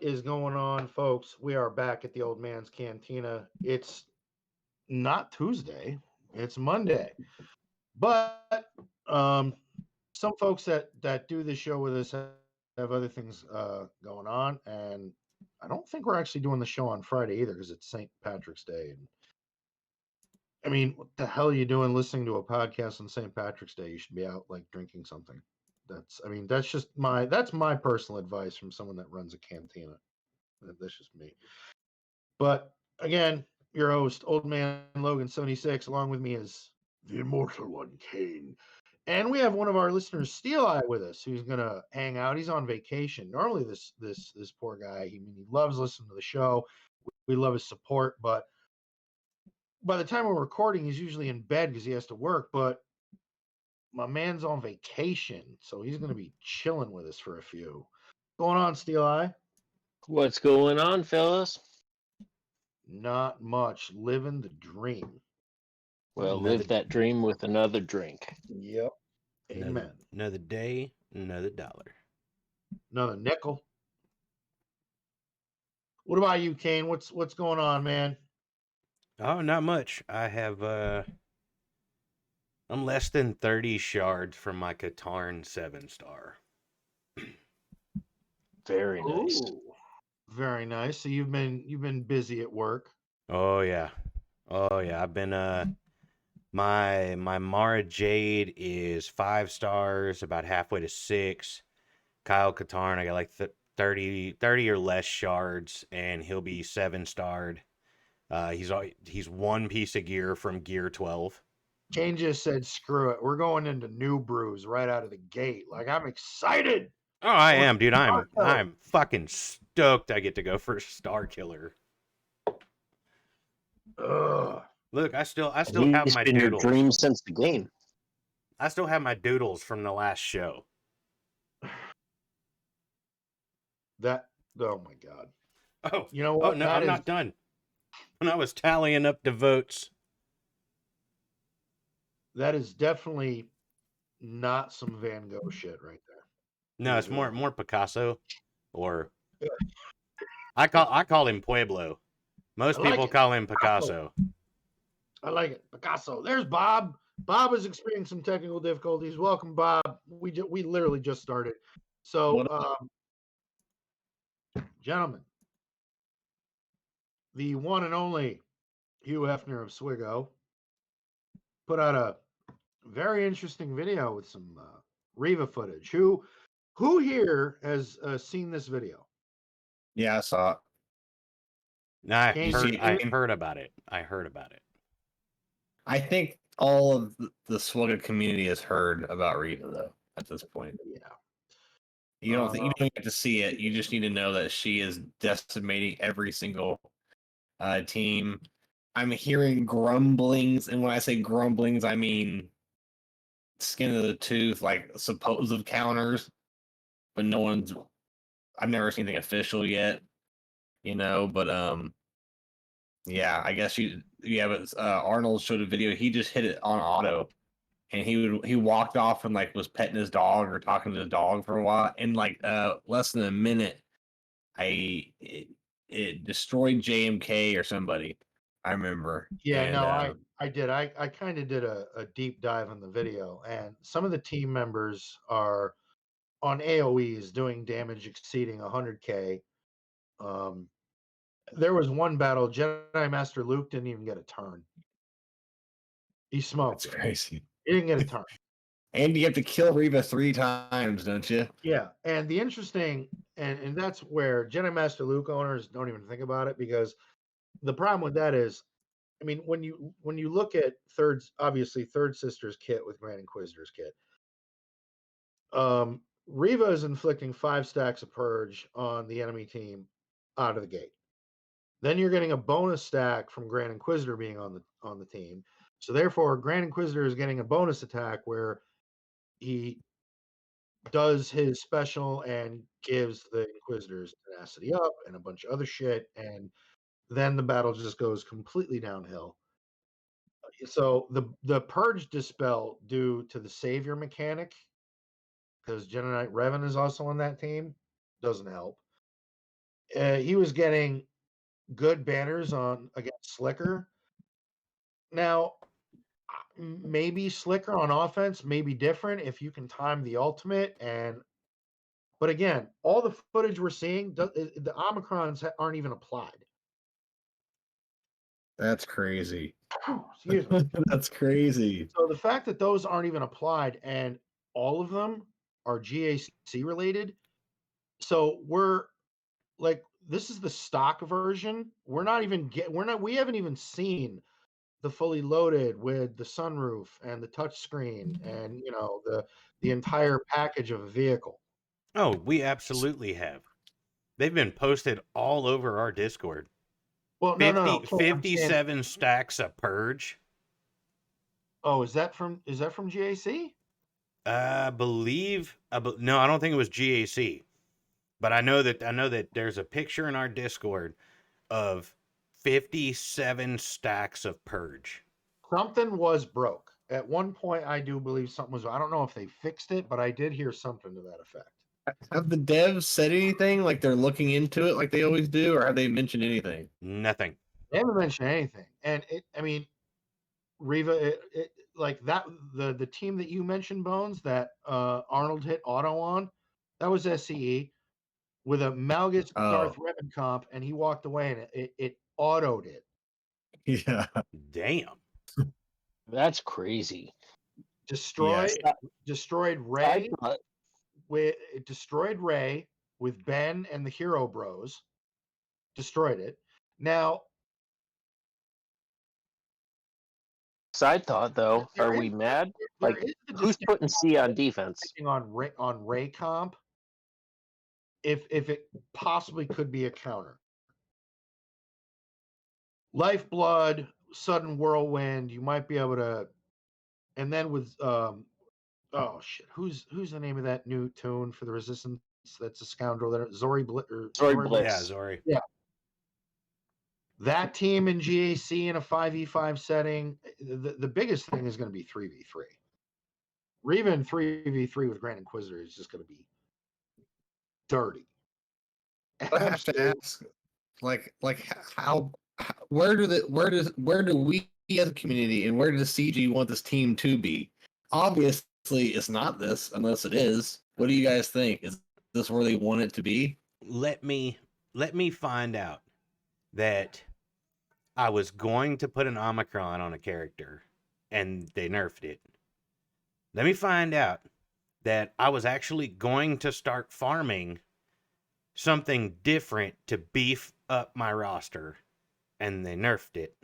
is going on, folks? We are back at the Old Man's Cantina. It's not Tuesday, it's Monday. But some folks that do the show with us have other things going on, and I don't think we're actually doing the show on Friday either because it's St. Patrick's Day. And I mean, what the hell are you doing listening to a podcast on St. Patrick's Day? You should be out like drinking something. That's my personal advice from someone that runs a cantina. That's just me. But again, your host, Old Man Logan 76, along with me is the immortal one, Kane. And we have one of our listeners, Steel Eye, with us, who's gonna hang out. He's on vacation. Normally, this poor guy, he loves listening to the show. We love his support, but by the time we're recording, he's usually in bed because he has to work. But my man's on vacation, so he's gonna be chilling with us for a few. Going on, Steel Eye? What's going on, fellas? Not much. Living the dream. Well, Another live that dream with another drink. Yep. another Amen. another day, another dollar. Another nickel. What about you, Kane? What's going on, man? Oh, not much. I'm less than 30 shards from my Katarn 7-star. Very nice. Ooh, very nice. So you've been busy at work. Oh yeah. Oh yeah. I've been my Mara Jade is 5 stars, about halfway to 6. Kyle Katarn, I got like 30 or less shards, and he'll be 7-starred. He's one piece of gear from gear 12. Kane just said, "Screw it. We're going into new brews right out of the gate. Like I'm excited." Oh, I Going am, dude. I'm Marco. I'm fucking stoked. I get to go for Star Killer. Ugh. Look, I still have He's my been your doodles. dream since the game. I still have my doodles from the last show. That. Oh my god. Oh, You know oh what? no, That I'm is not done. When I was tallying up the votes, that is definitely not some Van Gogh shit right there. no, It it's is really more not. Picasso, or I call him Pueblo. I Most like people it. call him Picasso. Picasso. I like it. Picasso. There's Bob. Bob is experiencing some technical difficulties. Welcome, Bob. We literally just started. So, What gentlemen, the one and only Hugh Hefner of Swigo put out a very interesting video with some Reva footage. Who here has seen this video? Yeah, I saw it. No, Kane, You did see you it, see I it? Kane? heard about it. I heard about it. I think all of the Swugga community has heard about Rita though. At this point, Yeah. you don't get to see it. You just need to know that she is decimating every single team. I'm hearing grumblings, and when I say grumblings, I mean skin of the tooth, like supposed counters, but no one's. I've never seen anything official yet, But yeah, I guess But Arnold showed a video. He just hit it on auto, and he walked off and like was petting his dog or talking to the dog for a while. In like less than a minute, I it destroyed JMK or somebody. I remember, Yeah, and no, I did. I kind of did a deep dive in the video, and some of the team members are on AOE's doing damage exceeding 100k. Um, there was one battle, Jedi Master Luke didn't even get a turn. He smoked it's her. crazy. He didn't get a turn. And you have to kill Reva 3 times, don't you? Yeah, and the interesting and that's where Jedi Master Luke owners don't even think about it because the problem with that is, I mean, when you look at obviously Third Sister's kit with Grand Inquisitor's kit, Reva is inflicting 5 stacks of purge on the enemy team out of the gate. Then you're getting a bonus stack from Grand Inquisitor being on the team. So therefore, Grand Inquisitor is getting a bonus attack where he does his special and gives the Inquisitors tenacity up and a bunch of other shit, and then the battle just goes completely downhill. So the purge dispel due to the savior mechanic, because Jedi Knight Revan is also on that team, doesn't help. he was getting good banners on against Slicker. Now, maybe Slicker on offense may be different if you can time the ultimate but again, all the footage we're seeing, the Omicrons aren't even applied. That's crazy. Excuse me. That's crazy. So the fact that those aren't even applied and all of them are GAC related, so we're like, this is the stock version. We haven't even seen the fully loaded with the sunroof and the touchscreen and the entire package of a vehicle. Oh, we absolutely have. They've been posted all over our Discord. Well, no. 57 stacks of Purge. Oh, is that from GAC? No, I don't think it was GAC. But I know that there's a picture in our Discord of 57 stacks of Purge. Something was broke. At one point, I do believe something was. I don't know if they fixed it, but I did hear something to that effect. Have the devs said anything like they're looking into it like they always do, or have they mentioned anything? Nothing. They haven't mentioned anything. And Reva, like that, the team that you mentioned, Bones, that Arnold hit auto on, that was SCE with a Malgus Darth Revan comp, and he walked away and it autoed it. Yeah. Damn. That's crazy. Destroyed Ray it destroyed Ray with Ben and the Hero Bros. Destroyed it. Now, side thought though, are we mad? Like, who's putting C on defense? On Ray comp, if it possibly could be a counter. Lifeblood, Sudden Whirlwind, you might be able to, and then with oh shit, who's the name of that new tune for the Resistance? That's a scoundrel. That Zori Bliss. Bliss. Yeah, Zori. Yeah. That team in GAC in a 5v5 setting, the biggest thing is going to be 3v3. Reva in 3v3 with Grand Inquisitor is just going to be dirty. I have to ask, like how where do we as a community and where does CG want this team to be? Obviously, it's not this unless it is. What do you guys think? Is this where they want it to be? Let me find out that I was going to put an Omicron on a character and they nerfed it. Let me find out that I was actually going to start farming something different to beef up my roster and they nerfed it.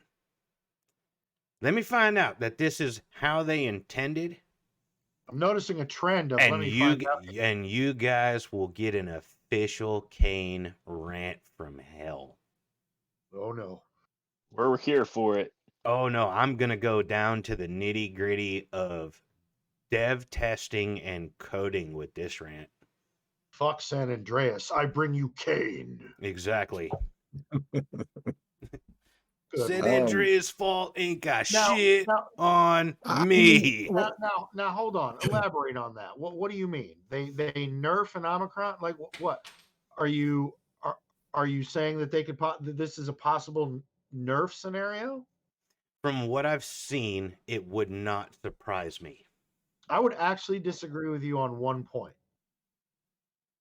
Let me find out that this is how they intended. I'm noticing a trend of and you guys will get an official Kane rant from hell. Oh no. We're here for it. Oh no, I'm gonna go down to the nitty gritty of dev testing and coding with this rant. Fuck San Andreas. I bring you Kane. Exactly. San Andreas' fault ain't got shit on me. Now, hold on. Elaborate on that. What do you mean? They nerf an Omicron? Like what? Are you saying that they could? That this is a possible nerf scenario? From what I've seen, it would not surprise me. I would actually disagree with you on one point.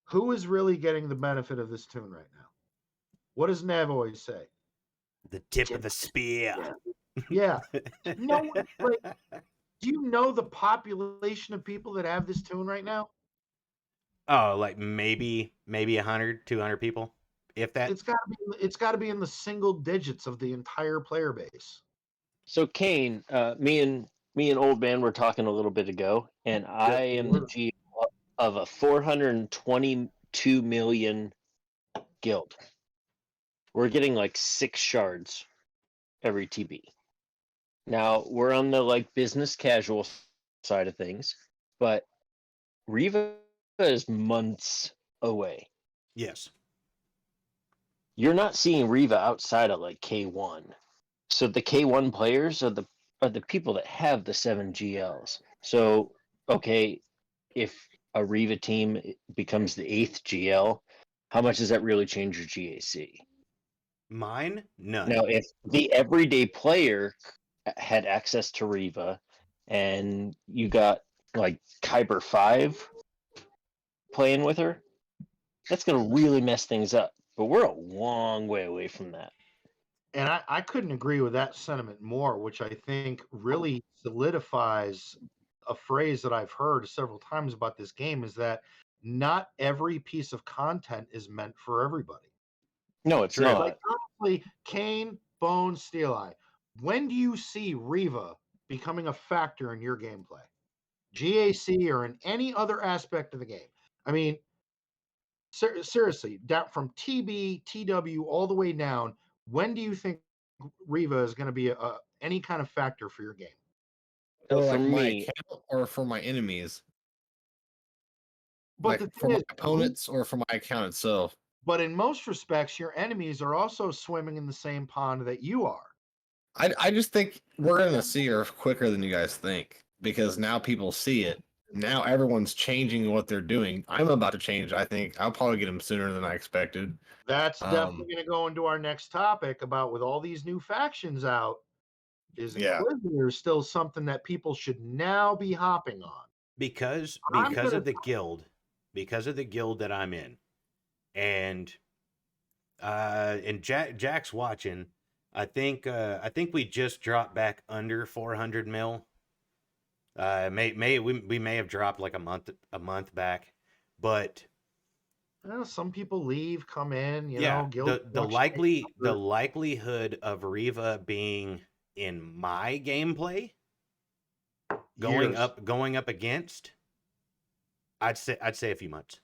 Who is really getting the benefit of this tune right now? What does Nev always say? The tip of the spear. Yeah. No, like, do you know the population of people that have this tune right now? Oh, like maybe 100, 200 people, if that. It's got to be in the single digits of the entire player base. So Kane, me and Old Man were talking a little bit ago, and I am the GM of a 422 million guild. We're getting like 6 shards every TB. Now we're on the like business casual side of things, but Reva is months away. Yes. You're not seeing Reva outside of like K1. So the K1 players are the people that have the 7 GLs. So okay, if a Reva team becomes the 8th GL, how much does that really change your GAC? Mine, none. Now, if the everyday player had access to Reva, and you got like Kyber 5 playing with her, that's going to really mess things up. But we're a long way away from that. And I couldn't agree with that sentiment more, which I think really solidifies a phrase that I've heard several times about this game, is that not every piece of content is meant for everybody. No, it's True. not. Like honestly, Kane, Bone, Steel Eye. When do you see Reva becoming a factor in your gameplay? GAC or in any other aspect of the game? I mean, seriously, down from TB, TW, all the way down. When do you think Reva is going to be any kind of factor for your game? Or For like my me, account or for my enemies? But Like the for thing my is, opponents or for my account itself? but in most respects, your enemies are also swimming in the same pond that you are. I just think we're gonna see her quicker than you guys think because now people see it. Now everyone's changing what they're doing. I'm about to change. I think I'll probably get them sooner than I expected. That's definitely going to go into our next topic about with all these new factions out. Is Yeah. Inquisitor still something that people should now be hopping on? because I'm because gonna of the guild, because of the guild that I'm in, and Jack's watching. I think we just dropped back under 400 mil. We may have dropped like a month back, but some people leave, come in, yeah, guild the likelihood of Reva being in my gameplay going years. up against, I'd say a few months.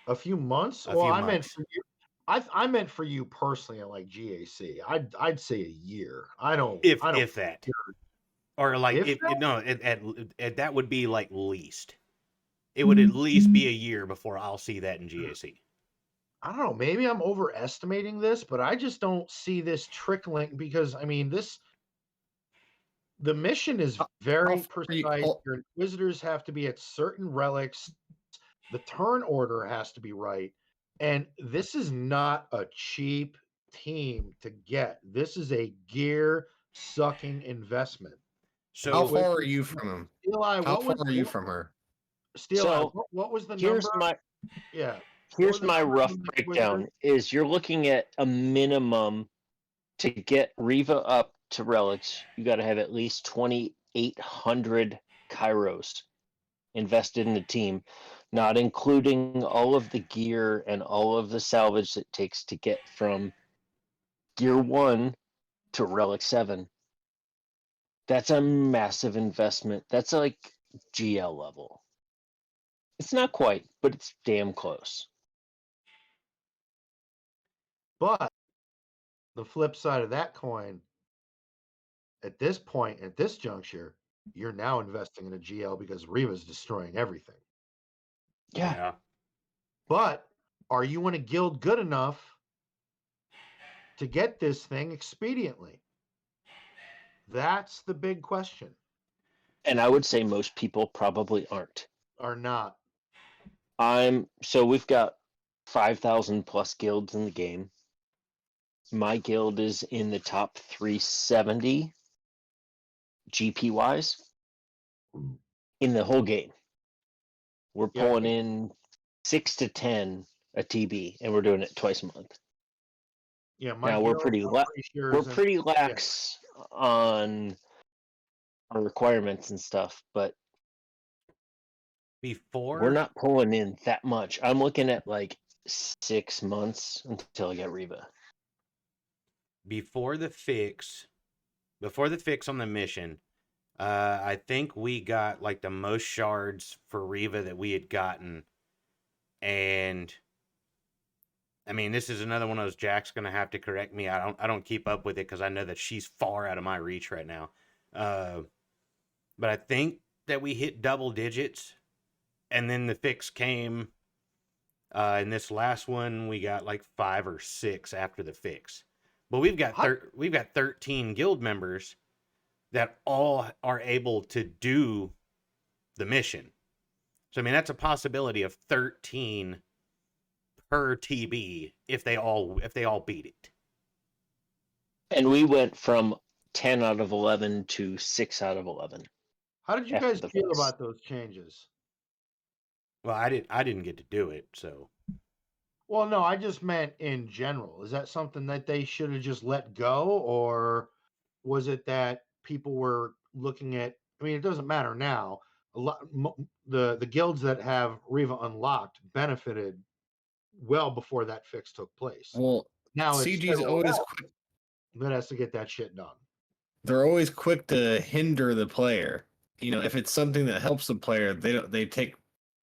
A few months? A Well, few I meant months. for you. I meant for you personally, like GAC. I'd say a year. I don't. If that, or like If if that? no, at that would be like least. It would at least be a year before I'll see that in GAC. I don't know. Maybe I'm overestimating this, but I just don't see this trickling because I mean the mission is very far are you- precise. oh, Your inquisitors have to be at certain relics. The turn order has to be right. And this is not a cheap team to get. This is a gear sucking investment. How So far are you from him? Steel Eye, How far are you from her? Steel Eye, so what was the here's number? my Yeah. What was here's the my number rough on the breakdown. Inquisitor? Is you're looking at a minimum to get Reva up to relics. You got to have at least 2,800 Kairos invested in the team, not including all of the gear and all of the salvage it takes to get from gear 1 to relic 7. That's a massive investment. That's like GL level. It's not quite, but it's damn close. But the flip side of that coin, at this point, at this juncture, you're now investing in a GL because Reva's destroying everything. Yeah. yeah, But are you in a guild good enough to get this thing expediently? That's the big question. And I would say most people probably aren't. Or not. So we've got 5,000 plus guilds in the game. My guild is in the top 370 GP wise in the whole game. We're Yeah, pulling in 6 to 10 a TB, and we're doing it twice a month. yeah. My Now guild, I'm pretty sure we're is in, pretty lax on our requirements and stuff, but before we're not pulling in that much. I'm looking at like 6 months until I get Reva. before the fix, on the mission, I think we got like the most shards for Reva that we had gotten, and I mean, this is another one of those. Jack's gonna have to correct me. I don't keep up with it because I know that she's far out of my reach right now. But I think that we hit double digits, and then the fix came. In this last one, we got like 5 or 6 after the fix. But we've got 13 guild members that all are able to do the mission. So I mean, that's a possibility of 13 per TB if they all beat it. And we went from 10 out of 11 to 6 out of 11. How did you After guys the feel fix. about those changes? Well, I didn't get to do it, so Well, no, I just meant in general. Is that something that they should have just let go, or was it that people were looking at? I mean, it doesn't matter now. A lot, the guilds that have Reva unlocked benefited well before that fix took place. Well, Now it's CG's everyone always else quick. that has to get that shit done. They're always quick to hinder the player. You know, if it's something that helps the player, they take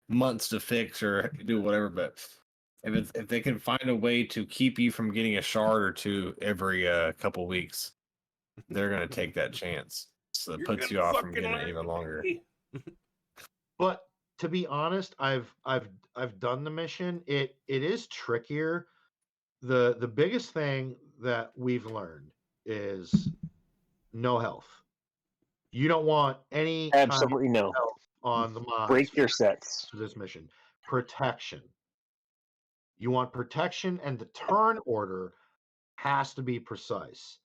months to fix or do whatever. But if they can find a way to keep you from getting a shard or two every couple weeks, they're gonna take that chance. So it puts you off from getting it even longer. But to be honest, I've done the mission. It is trickier. The biggest thing that we've learned is no health. You don't want any kind of Absolutely no. health on the mods Break your sets. for this mission. Protection. You want protection, and the turn order has to be precise.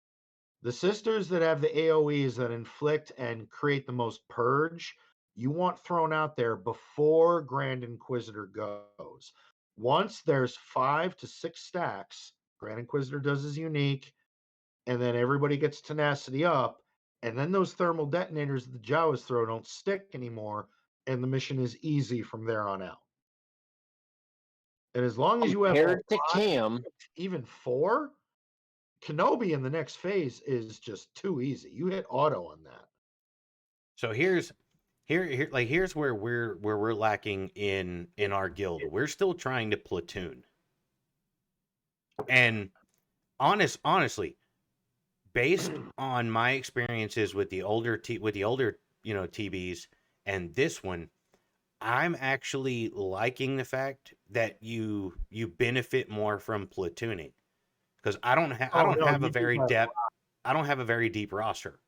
The sisters that have the AoEs that inflict and create the most purge, you want thrown out there before Grand Inquisitor goes. Once there's 5 to 6 stacks, Grand Inquisitor does his unique, and then everybody gets tenacity up, and then those thermal detonators that the Jawas throw don't stick anymore, and the mission is easy from there on out. And as long as you have all Compared to 5, Cam, even 4, Kenobi in the next phase is just too easy. You hit auto on that. So here's where we're lacking in our guild. We're still trying to platoon. And honestly, based on my experiences with the older TBs and this one, I'm actually liking the fact that you benefit more from platooning, because I don't have a very deep roster.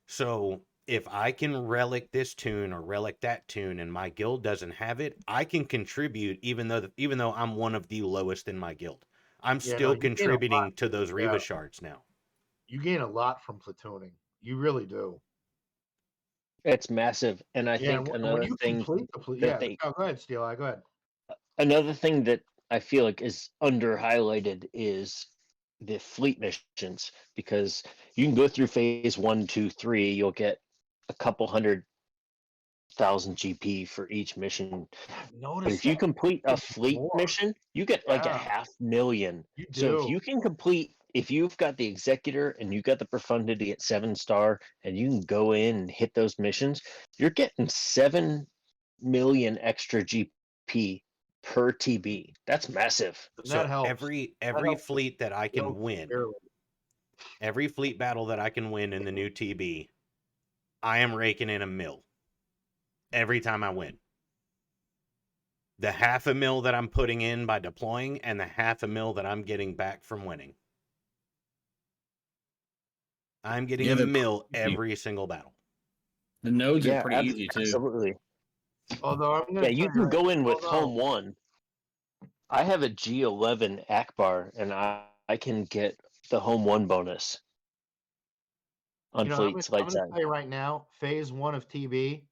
So if I can relic this tune or relic that tune and my guild doesn't have it, I can contribute even though I'm one of the lowest in my guild. I'm still contributing to those Reva shards now. You gain a lot from platooning. You really do. it's massive. And I think another thing go ahead, Steel. Go ahead. another thing that I feel like is under highlighted is the fleet missions, because you can go through phase 1, 2, 3, you'll get a couple 100,000 GP for each mission. But if you complete a fleet mission, you get like a 500,000. You do. So if you've got the Executor and you've got the Profundity at 7-star and you can go in and hit those missions, you're getting 7 million extra GP per TB. That's massive. So that helps. every helps. fleet that I can win, every fleet battle that I can win in the new TB, I am raking in 1 mil every time I win. The 500,000 that I'm putting in by deploying and the 500,000 that I'm getting back from winning. I'm getting 1 mil every single battle. The nodes are pretty easy too. Absolutely. Although you can go in with home 1. I have a G11 Akbar, and I can get the home 1 bonus on fleets like that. I'm gonna say right now, phase 1 of TB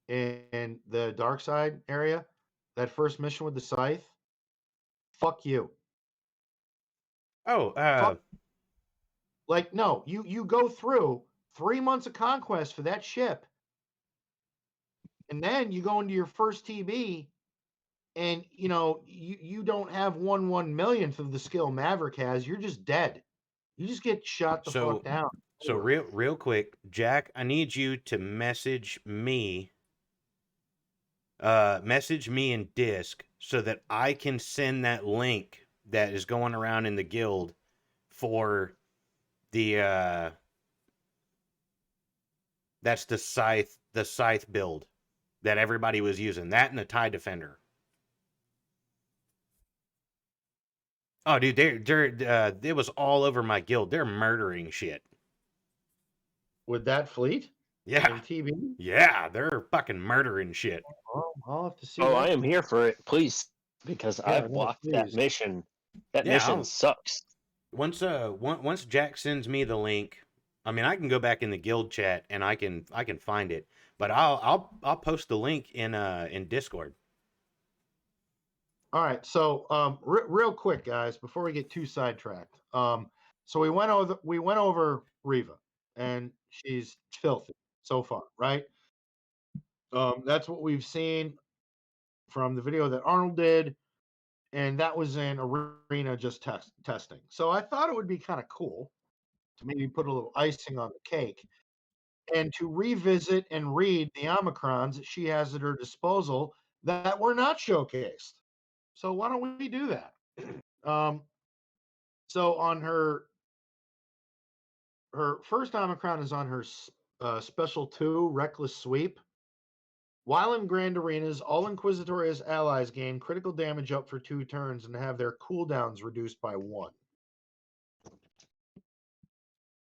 in the dark side area, that first mission with the scythe, fuck you. Like, no, you go through 3 months of conquest for that ship, and then you go into your first TB, and you don't have 1 millionth of the skill Maverick has. You're just dead. You just get shot the fuck down. So real quick, Jack, I need you to message me in Disc so that I can send that link that is going around in the guild for the that's the scythe build that everybody was using. That and the TIE Defender. Oh, dude, it was all over my guild. They're murdering shit. With that fleet? Yeah. In TB? Yeah, they're fucking murdering shit. Well, I'll have to see. Oh, I am here for it. Please because Yeah, I've no, blocked that please. mission. That Yeah, mission I'll- sucks. once Jack sends me the link, I mean I can go back in the guild chat and I can find it. But I'll post the link in Discord. All right, so real quick, guys, before we get too sidetracked, so we went over Reva, and she's filthy so far, right? That's what we've seen from the video that Arnold did, and that was in arena just testing. So I thought it would be kind of cool to maybe put a little icing on the cake and to revisit and read the Omicrons that she has at her disposal that were not showcased. So why don't we do that? Um, so on her first Omicron is on her special 2 reckless sweep. While in Grand Arenas, all Inquisitorious allies gain critical damage up for 2 turns and have their cooldowns reduced by 1.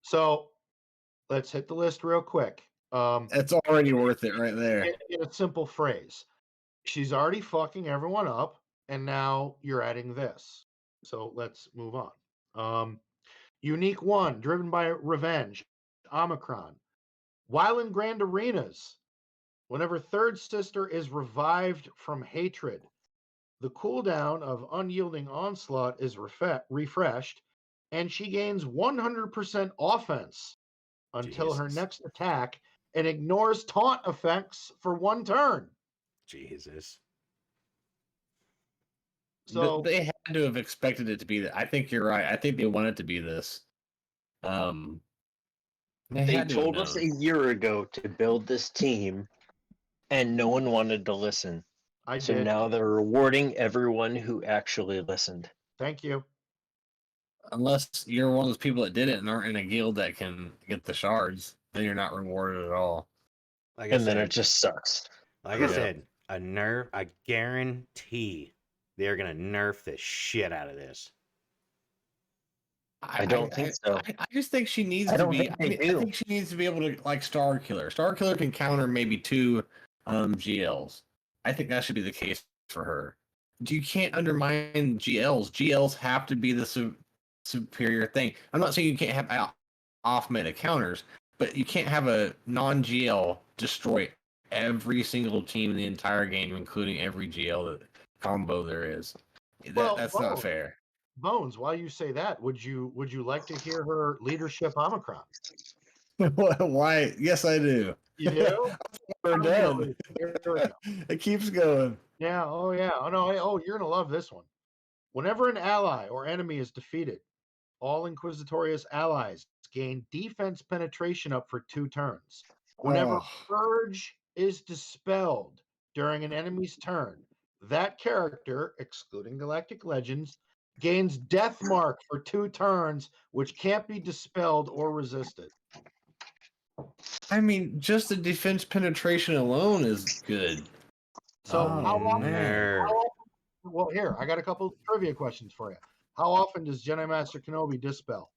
So let's hit the list real quick. That's already worth it right there. In a simple phrase, she's already fucking everyone up, and now you're adding this. So let's move on. Unique 1, driven by revenge, Omicron. While in Grand Arenas, whenever Third Sister is revived from hatred, the cooldown of Unyielding Onslaught is refreshed, and she gains 100% offense until her Jesus. next attack and ignores taunt effects for 1 turn. Jesus. So They had to have expected it to be that. I think you're right. I think they wanted to be this. They They had to have told us known. a year ago to build this team, and no one wanted to listen. I So did. now they're rewarding everyone who actually listened. Thank you. Unless you're one of those people that did it and aren't in a guild that can get the shards, then you're not rewarded at all. Like I And then said, it just sucks. like Yeah. I said, I guarantee they're gonna nerf the shit out of this. I don't think so. I just think she needs I to don't be. think they I do. think she needs to be able to like Star Killer. Star Killer can counter maybe 2 GLs. I think that should be the case for her. You can't undermine GLs. GLs have to be the superior thing. I'm not saying you can't have off meta counters, but you can't have a non GL destroy every single team in the entire game, including every GL combo there is. Well, That's not fair. Bones, while you say that, would you like to hear her leadership Omicron? Why? Yes, I do. You do? We're done. Here we go. It keeps going. Yeah. Oh, yeah. Oh, no. Oh, you're going to love this one. Whenever an ally or enemy is defeated, all Inquisitorious allies gain defense penetration up for 2 turns. Whenever Oh. Purge is dispelled during an enemy's turn, that character, excluding Galactic Legends, gains Death Mark for 2 turns, which can't be dispelled or resisted. I mean, just the defense penetration alone is good. So how Nerf. often, well, here, I got a couple trivia questions for you. How often does Jedi Master Kenobi dispel?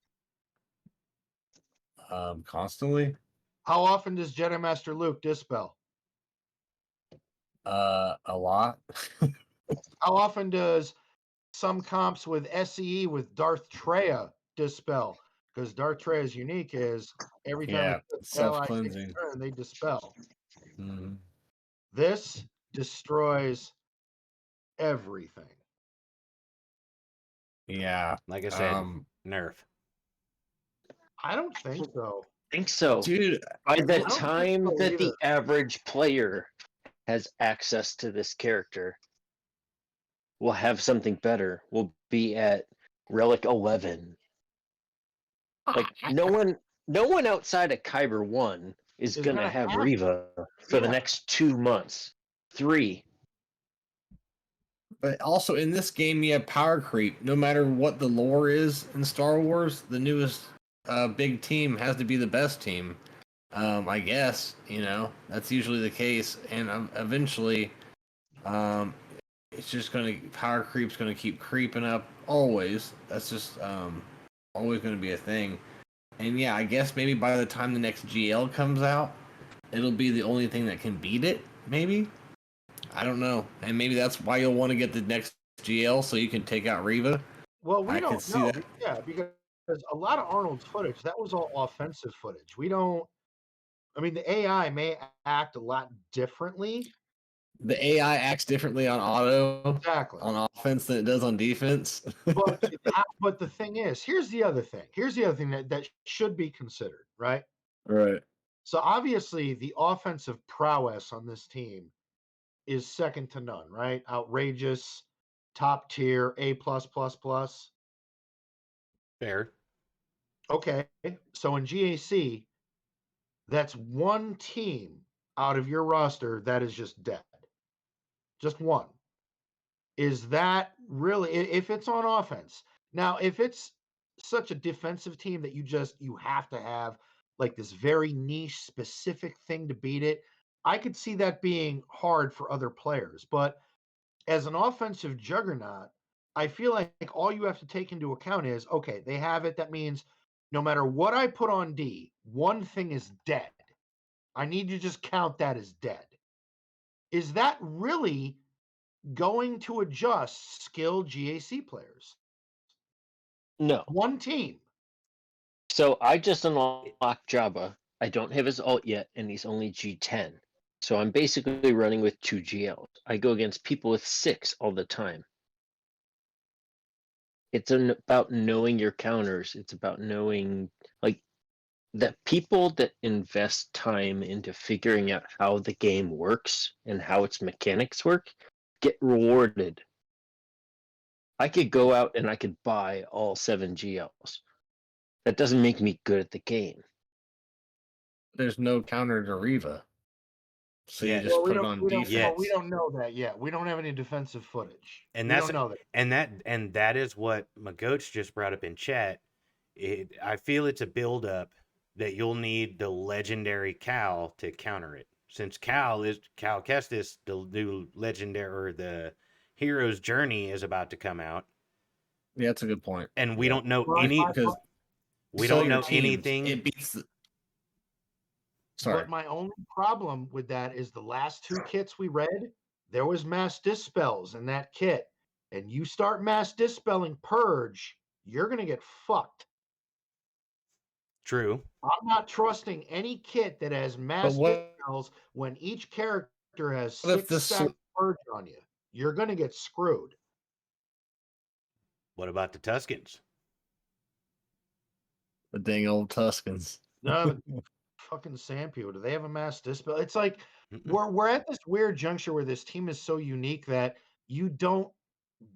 Constantly. How often does Jedi Master Luke dispel? A lot. How often does some comps with SCE with Darth Treya dispel? Because Darth Treya's unique is every time a ally takes a self-cleansing. turn, they dispel. Mm-hmm. This destroys everything. Yeah. Like I said, nerf. I don't think so. I think so. Dude, By the don't think time so that the either. average player has access to this character, we'll have something better. We'll be at Relic 11. Like no one outside of Kyber 1 is gonna gonna have have Reva for the Yeah. next 2 months. 3. but also in this game, you have power creep. No matter what the lore is in Star Wars, the newest big team has to be the best team. I guess, that's usually the case. And eventually, it's just power creep's going to keep creeping up always. That's just always going to be a thing. And yeah, I guess maybe by the time the next GL comes out, it'll be the only thing that can beat it, maybe? I don't know. And maybe that's why you'll want to get the next GL so you can take out Reva. Well, we I can don't see know. that. Yeah, because a lot of Arnold's footage, that was all offensive footage. We don't. I mean, the AI may act a lot differently. The AI acts differently on auto Exactly. on offense than it does on defense. But the thing is, here's the other thing. Here's the other thing that should be considered, right? Right. So obviously, the offensive prowess on this team is second to none, right? Outrageous, top tier, A plus plus plus. Fair. Okay, so in GAC, that's one team out of your roster that is just dead. Just one. Is that really if it's on offense? Now, if it's such a defensive team that you have to have like this very niche specific thing to beat it, I could see that being hard for other players. But as an offensive juggernaut, I feel like all you have to take into account is okay, they have it. That means no matter what I put on D, one thing is dead. I need to just count that as dead. Is that really going to adjust skilled GAC players? No. One team. So I just unlocked Jabba. I don't have his ult yet, and he's only G10. So I'm basically running with 2 GLs. I go against people with 6 all the time. It's about knowing your counters. It's about knowing, like, that people that invest time into figuring out how the game works and how its mechanics work get rewarded. I could go out and I could buy all 7 GLs. That doesn't make me good at the game. There's no counter to Reva. So Yeah. you just put it on we defense. Yes. we don't know that yet. We don't have any defensive footage. And we that's don't know that. and that is what Magoach just brought up in chat. I feel it's a build up that you'll need the legendary Cal to counter it. Since Cal Kestis, the new legendary or the hero's journey is about to come out, Yeah, that's a good point. and we Yeah. don't know Right, Because we so don't your know teams, anything. It beats the... Sorry. But my only problem with that is the last 2 kits we read, there was mass dispels in that kit. And you start mass dispelling Purge, you're going to get fucked. True. I'm not trusting any kit that has mass dispels when each character has What if 6 stacks Purge on you. You're going to get screwed. What about the Tuscans? The dang old Tuscans. No, fucking sand people. Do they have a mass dispel? It's like Mm-mm. we're at this weird juncture where this team is so unique that you don't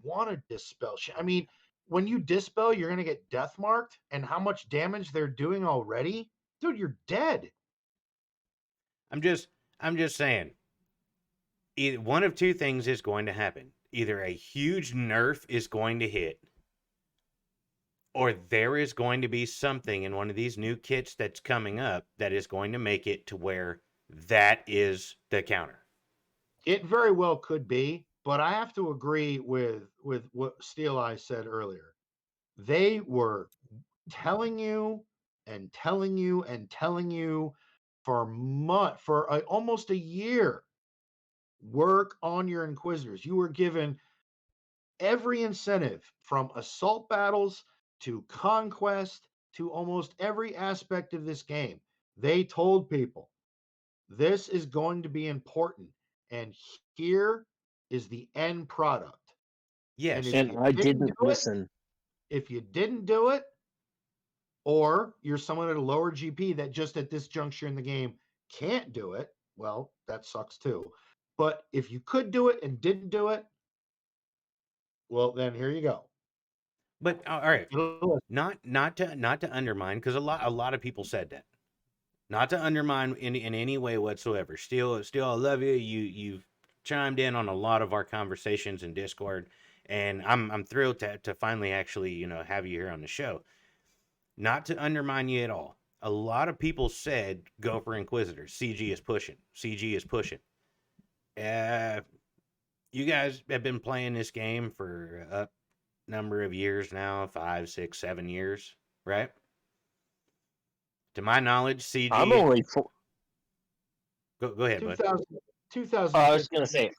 want to dispel. I mean, when you dispel, you're gonna get death marked, and how much damage they're doing already, dude, you're dead. I'm just saying. One of two things is going to happen. Either a huge nerf is going to hit, or there is going to be something in one of these new kits that's coming up that is going to make it to where that is the counter. It very well could be, but I have to agree with what Steel Eye said earlier. They were telling you and telling you and telling you for almost a year, work on your Inquisitors. You were given every incentive from assault battles to conquest to almost every aspect of this game. They told people this is going to be important, and here is the end product. Yes. And I didn't listen. If you didn't do it, or you're someone at a lower GP that just at this juncture in the game can't do it, well, that sucks too. But if you could do it and didn't do it, well, then here you go. But all right, not to undermine, because a lot of people said that. Not to undermine in any way whatsoever. Still, I love you. You've chimed in on a lot of our conversations in Discord, and I'm thrilled to finally actually have you here on the show. Not to undermine you at all. A lot of people said go for Inquisitors. CG is pushing. CG is pushing. You guys have been playing this game for a number of years now, 5, 6, 7 years, right? To my knowledge, CG. I'm only 4. Go ahead, bud. I was 2015. gonna say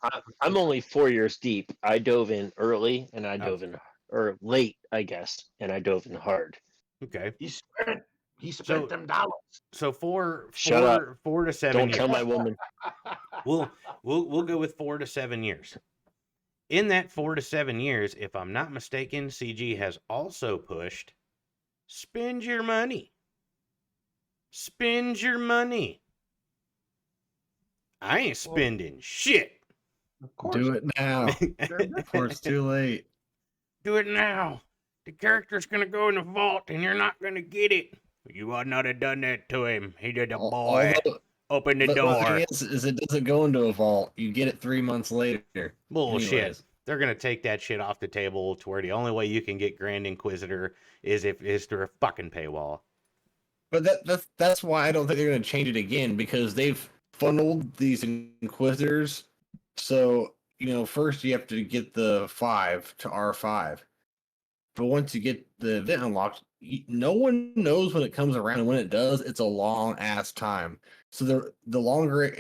I'm only 4 years deep. I dove in early and I dove in or late, I guess, and I dove in hard. Okay. He spent So- them dollars. So Shut up. 4 to 7 Don't years. tell my woman. We'll go with 4 to 7 years. In that 4 to 7 years, if I'm not mistaken, CG has also pushed spend your money. Spend your money. I ain't spending shit. Of course. Do it now before it's too late. Do it now. The character's gonna go in the vault and you're not gonna get it. You ought not have done that to him. He did a boy. Open the But the door. thing is it doesn't go into a vault. You get it 3 months later. Bullshit. Anyways. They're gonna take that shit off the table to where the only way you can get Grand Inquisitor is through a fucking paywall. But that's why I don't think they're going to change it again, because they've funneled these Inquisitors. So, first you have to get the 5 to R5. But once you get the event unlocked, no one knows when it comes around, and when it does, it's a long ass time. So the longer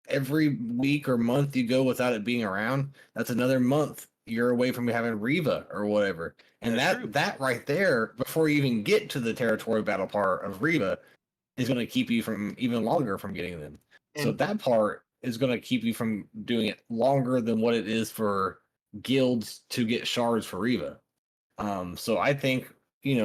every week or month you go without it being around, that's another month you're away from having Reva or whatever. And That's true. that right there, before you even get to the territory battle part of Reva, is going to keep you from even longer from getting them. So And- that part is going to keep you from doing it longer than what it is for guilds to get shards for Reva. So I think,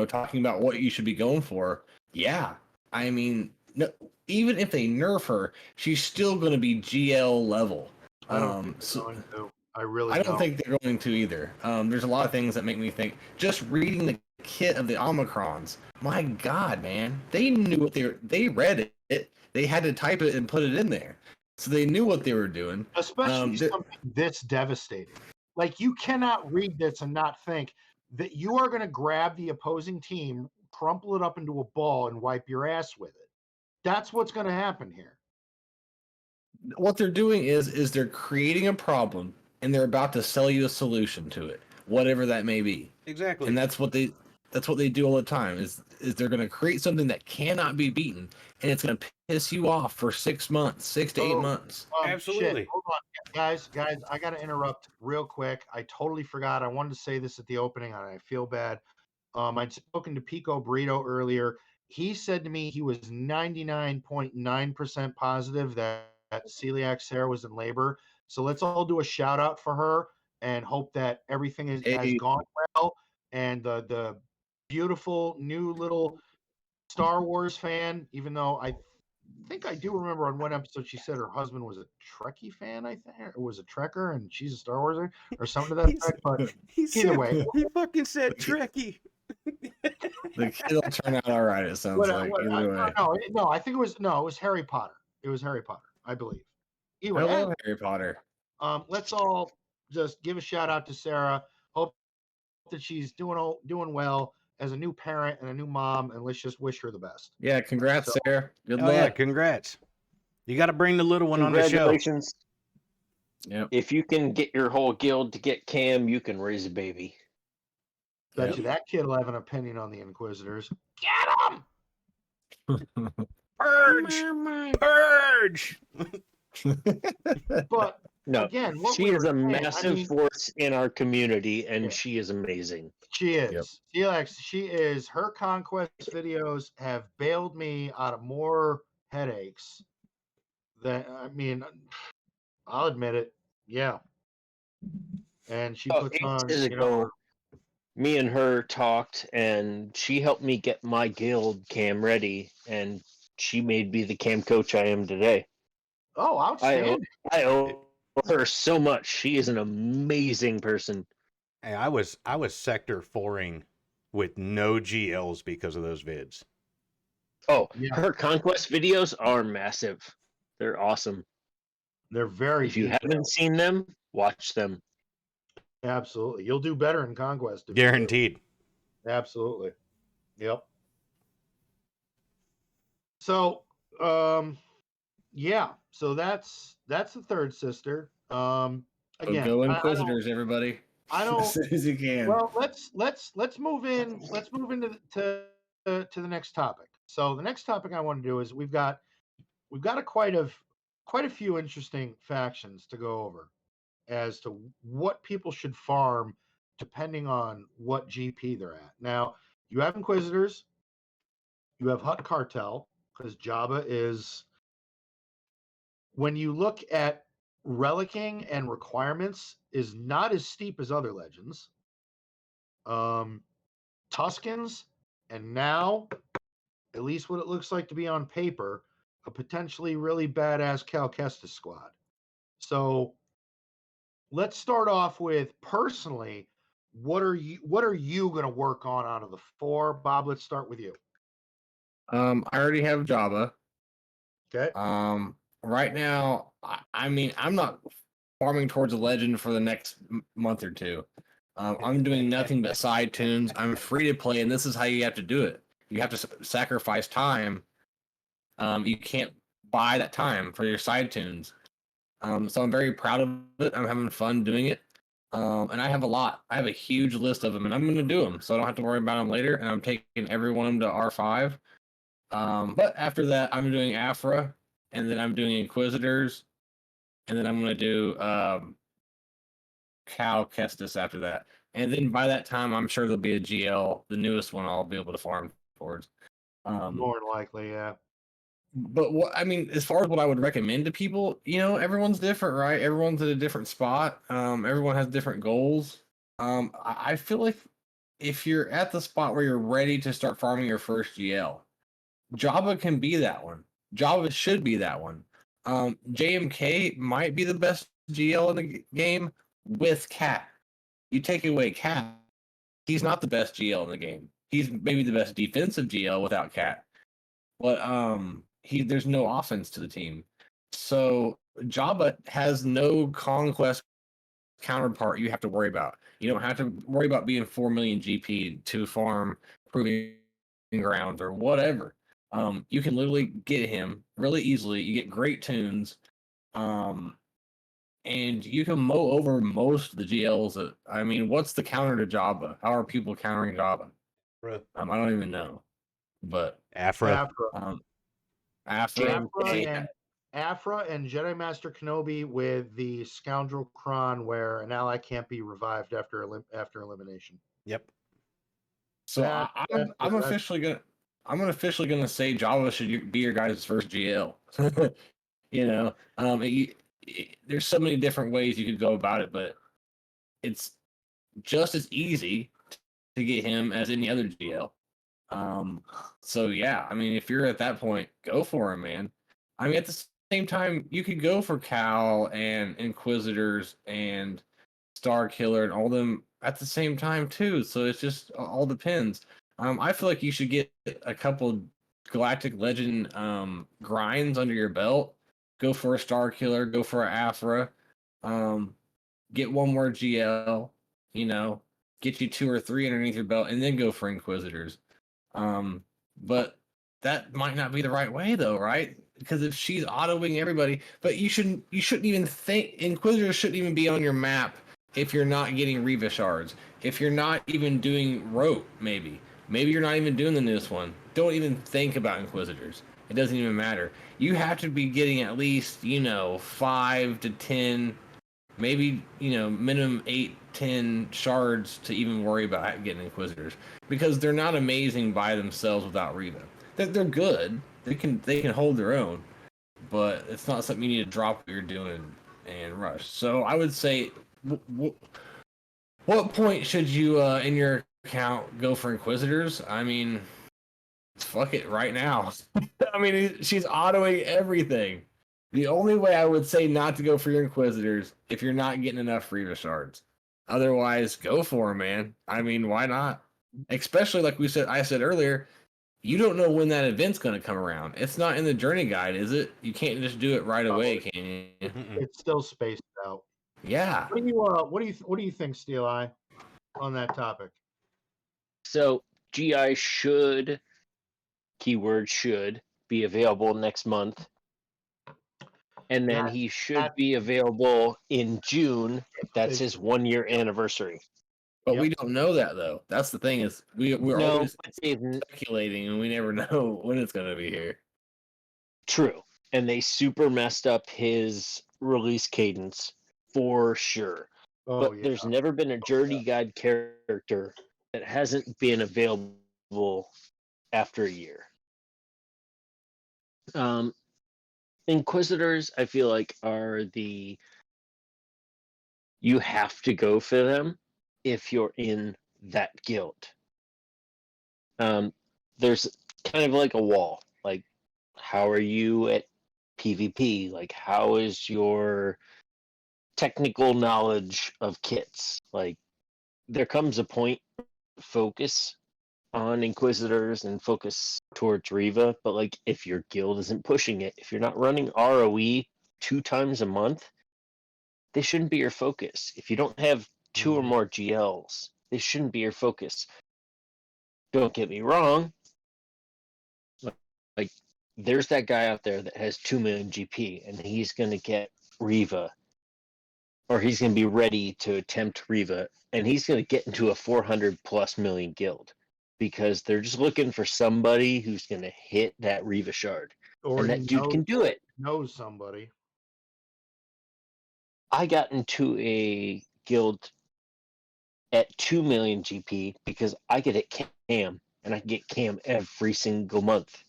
talking about what you should be going for, yeah. I mean, no, even if they nerf her, she's still going to be GL level. I don't think they're going to. I really I don't think they're going to either. There's a lot of things that make me think. Just reading the kit of the Omicrons, my God, man, they knew what they read it. They had to type it and put it in there, so they knew what they were doing. Especially something this devastating. Like, you cannot read this and not think that you are going to grab the opposing team, crumple it up into a ball, and wipe your ass with it. That's what's going to happen here. What they're doing is they're creating a problem and they're about to sell you a solution to it, whatever that may be. Exactly. And that's what they do all the time is they're going to create something that cannot be beaten, and it's going to piss you off for 6 months, 6 to 8 months. Absolutely. Shit. Hold on, guys, I got to interrupt real quick. I totally forgot. I wanted to say this at the opening, and I feel bad. I'd spoken to Pico Burrito earlier. He said to me he was 99.9% positive that celiac Sarah was in labor. So let's all do a shout out for her and hope that everything has gone well. And the beautiful new little Star Wars fan, even though I think I do remember on one episode she said her husband was a Trekkie fan, I think, or was a Trekker, and she's a Star Wars fan, or something to that effect. But either way, he fucking said Trekkie. The kid will turn out all right. It sounds like either way. no, I think it was Harry Potter. It was Harry Potter, I believe. I Anyway, love Harry Potter. let's all just give a shout out to Sarah. Hope that she's doing well as a new parent and a new mom, and let's just wish her the best. Yeah, congrats, Sarah. Good Oh luck. yeah, congrats. You got to bring the little one on the show. Congratulations. Yep. If you can get your whole guild to get Cam, you can raise a baby. Bet you that kid will have an opinion on the Inquisitors. Get him! Purge! But No, again, what she we is were a saying, massive force in our community, and she is amazing. She is. She is. Her conquest videos have bailed me out of more headaches. I'll admit it. Yeah. And she puts on. Ages ago, me and her talked, and she helped me get my guild Cam ready, and she made me the Cam coach I am today. Oh, outstanding! I owe her so much. She is an amazing person. Hey, I was sector 4ing with no GLs because of those vids. Oh, Yeah. her conquest videos are massive. They're awesome. They're very. If you detailed. haven't seen them, watch them. Absolutely, you'll do better in conquest. if you do. Guaranteed. Absolutely. Yep. So, yeah. So that's the third sister. Again, go Inquisitors, everybody. I don't. As soon as you can. Well, let's move in. Let's move into to the next topic. So the next topic I want to do is we've got quite quite a few interesting factions to go over as to what people should farm depending on what GP they're at. Now, you have Inquisitors, you have Hut Cartel, because Jabba is, when you look at relicking and requirements, is not as steep as other legends. Tuscans, and now, at least what it looks like to be on paper, a potentially really badass Cal Kestis squad. So let's start off with, personally, what are you going to work on out of the 4? Bob, let's start with you. I already have Java. Okay. Right now, I mean, I'm not farming towards a legend for the next month or two. I'm doing nothing but side tunes. I'm free to play, and this is how you have to do it. You have to sacrifice time. You can't buy that time for your side tunes. So I'm very proud of it. I'm having fun doing it. And I have a lot. I have a huge list of them, and I'm going to do them, so I don't have to worry about them later. And I'm taking every one of them to R5. But after that, I'm doing Afra, and then I'm doing Inquisitors, and then I'm going to do Cal Kestis after that. And then by that time, I'm sure there'll be a GL, the newest one I'll be able to farm towards. More than likely, yeah. But what I mean, as far as what I would recommend to people, everyone's different, right? Everyone's at a different spot. Everyone has different goals. I feel like if you're at the spot where you're ready to start farming your first GL, Java can be that one. Java should be that one. JMK might be the best GL in the game with Cat. You take away Cat, he's not the best GL in the game. He's maybe the best defensive GL without Cat. But there's no offense to the team. So Jabba has no conquest counterpart you have to worry about. You don't have to worry about being 4 million GP to farm proving grounds or whatever. You can literally get him really easily. You get great tunes. And you can mow over most of the GLs. I mean, what's the counter to Jabba? How are people countering Jabba? I don't even know. But Afra. Afra and Jedi Master Kenobi with the Scoundrel Kron, where an ally can't be revived after elimination. Yep. So I'm officially gonna say Java should be your guys' first GL. There's so many different ways you could go about it, but it's just as easy to get him as any other GL. So yeah, I mean, if you're at that point, go for him, man. I mean, at the same time, you could go for Cal and Inquisitors and Star Killer and all them at the same time too. So it's just all depends. I feel like you should get a couple Galactic Legend grinds under your belt. Go for a Star Killer. Go for an Afra. Get one more GL. Get you 2 or 3 underneath your belt, and then go for Inquisitors. But that might not be the right way though, right? Because if she's autoing everybody, but you shouldn't even think Inquisitors shouldn't even be on your map if you're not getting Reva shards. If you're not even doing Rote, maybe you're not even doing the newest one. Don't even think about Inquisitors. It doesn't even matter. You have to be getting at least 5 to 10, maybe minimum 8-10 shards to even worry about getting Inquisitors, because they're not amazing by themselves without Reva. They're good. They can hold their own, but it's not something you need to drop what you're doing and rush. So I would say, what point should you in your account go for Inquisitors? I mean, fuck it right now. I mean, she's autoing everything. The only way I would say not to go for your Inquisitors if you're not getting enough Reva shards. Otherwise, go for them, man. I mean, why not? Especially like I said earlier, you don't know when that event's going to come around. It's not in the journey guide, is it? You can't just do it right away, can you? It's still spaced out. Yeah. What do you think, Steel Eye, on that topic? So GI should, keyword should, be available next month. And then he should be available in June. That's his 1-year anniversary. But we don't know that though. That's the thing, is we're always speculating and we never know when it's going to be here. True. and they super messed up his release cadence for sure. Oh But yeah. there's never been a Journey Guide character that hasn't been available after a year. Inquisitors, I feel like, are the you have to go for them if you're in that guild. There's kind of like a wall. Like, how are you at PvP? Like, how is your technical knowledge of kits? Like, there comes a point, focus on Inquisitors and focus towards Reva, but like, if your guild isn't pushing it, if you're not running ROE 2 times a month, they shouldn't be your focus. If you don't have 2 or more GLs, they shouldn't be your focus. Don't get me wrong. Like, there's that guy out there that has 2 million GP, and he's going to get Reva, or he's going to be ready to attempt Reva, and he's going to get into a 400 plus million guild because they're just looking for somebody who's going to hit that Reva shard. Or And that dude can do it. Knows somebody. I got into a guild at 2 million GP because I get it cam, and I get cam every single month.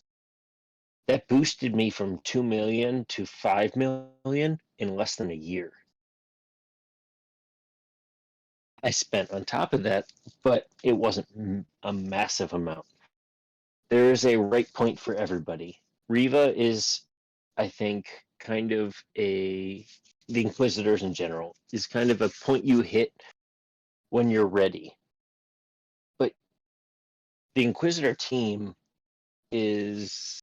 That boosted me from 2 million to 5 million in less than a year. I spent on top of that, but it wasn't a massive amount. There is a right point for everybody. Reva is, I think, kind of the Inquisitors in general, is kind of a point you hit when you're ready. But the Inquisitor team is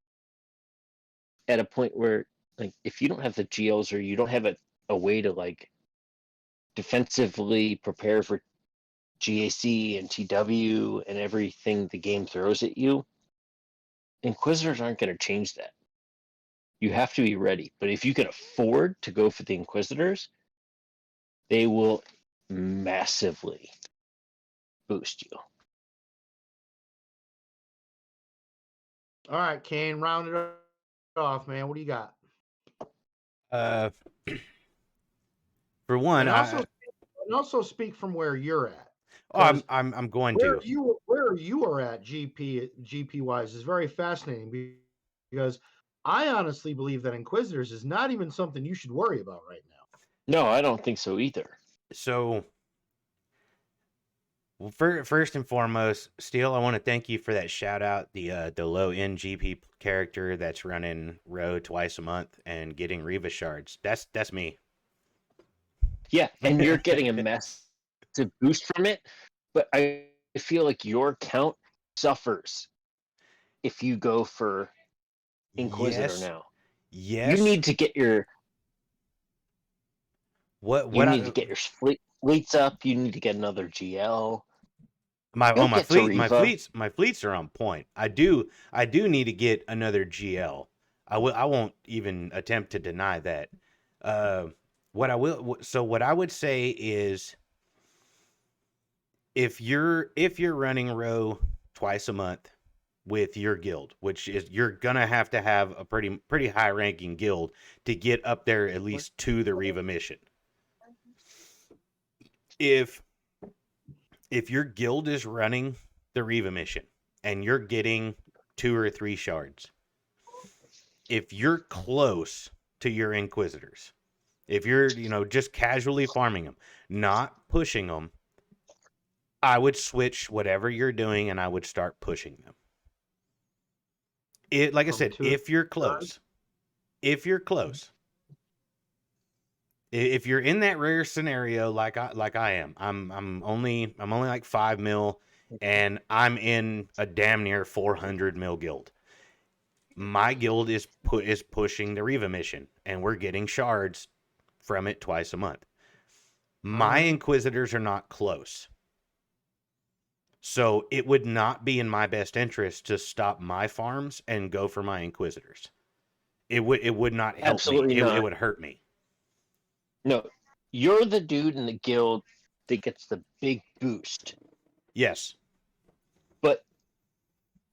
at a point where, like, if you don't have the GLs or you don't have a way to, like, defensively prepare for GAC and TW and everything the game throws at you, Inquisitors aren't going to change that. You have to be ready. But if you can afford to go for the Inquisitors, they will massively boost you. All right, Kane, round it off, man. What do you got? For one, and also speak from where you're at. I'm going where to. where you are at GP wise is very fascinating because I honestly believe that Inquisitors is not even something you should worry about right now. No, I don't think so either. So, well, first and foremost, Steel, I want to thank you for that shout out. The low end GP character that's running Row twice a month and getting Reva shards. That's me. Yeah, and you're getting a massive boost from it, but I feel like your count suffers if you go for Inquisitor now. Yes. You need to get your fleets up. You need to get another GL. My fleets are on point. I do need to get another GL. I won't even attempt to deny that. What I would say is, if you're running Row twice a month with your guild, which is, you're gonna have to have a pretty high ranking guild to get up there at least to the Reva mission. If your guild is running the Reva mission and you're getting 2 or 3 shards, if you're close to your Inquisitors, if you're, just casually farming them, not pushing them, I would switch whatever you're doing and I would start pushing them. Like I said, if you're close, if you're in that rare scenario like I am, I'm only like 5 mil and I'm in a damn near 400 mil guild. My guild is pushing the Reva mission and we're getting shards from it twice a month. My Inquisitors are not close. So it would not be in my best interest to stop my farms and go for my Inquisitors. It would not help Absolutely me. not. It would hurt me. No, you're the dude in the guild that gets the big boost. Yes. But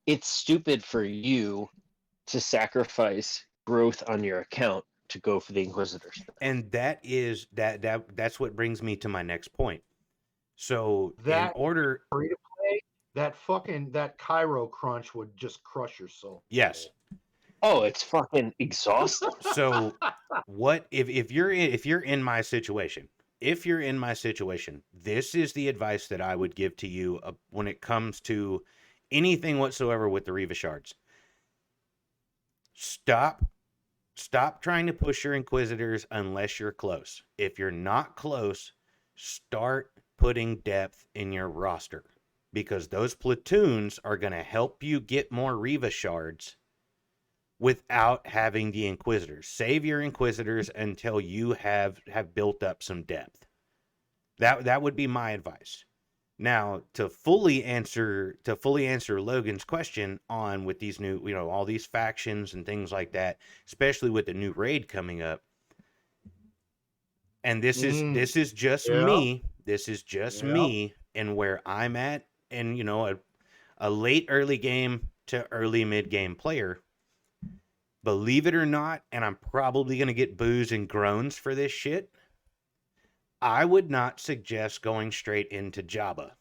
it's stupid for you to sacrifice growth on your account to go for the Inquisitors. And that's what brings me to my next point. So in That order, free to play, that Cairo crunch would just crush your soul. yes. Oh, it's fucking exhausting. So what if you're in my situation? If you're in my situation, this is the advice that I would give to you when it comes to anything whatsoever with the Reva shards. Stop trying to push your Inquisitors unless you're close. If you're not close, start putting depth in your roster, because those platoons are going to help you get more Reva shards without having the Inquisitors. Save your Inquisitors until you have built up some depth. That would be my advice. Now, to fully answer Logan's question on with these new, all these factions and things like that, especially with the new raid coming up. And this is just me. This is just me and where I'm at, and a late early game to early mid game player. Believe it or not, and I'm probably going to get boos and groans for this shit, I would not suggest going straight into Jabba.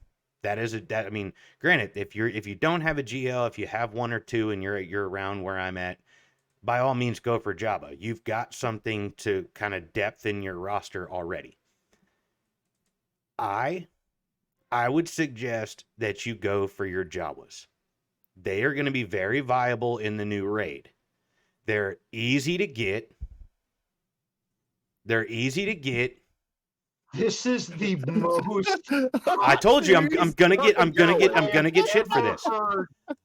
Granted, if you don't have a GL, if you have one or two and you're around where I'm at, by all means go for Jabba. You've got something to kind of depth in your roster already. I would suggest that you go for your Jawas. They are going to be very viable in the new raid. They're easy to get. This is the most. I told you I'm gonna get shit for this.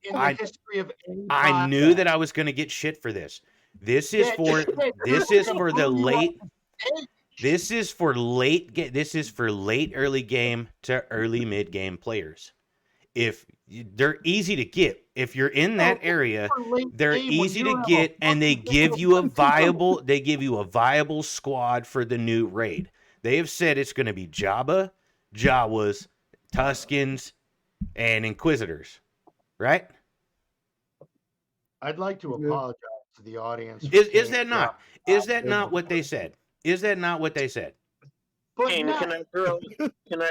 In the history of any I knew that I was gonna get shit for this. This is for late early game to early mid game players. If they're easy to get, if you're in that area, they're easy to get, and they give you a viable squad for the new raid. They have said it's going to be Jabba, Jawas, Tuskens, and Inquisitors, right? I'd like to apologize to the audience. Is that not what they said? Is that not what they said? But Can I throw an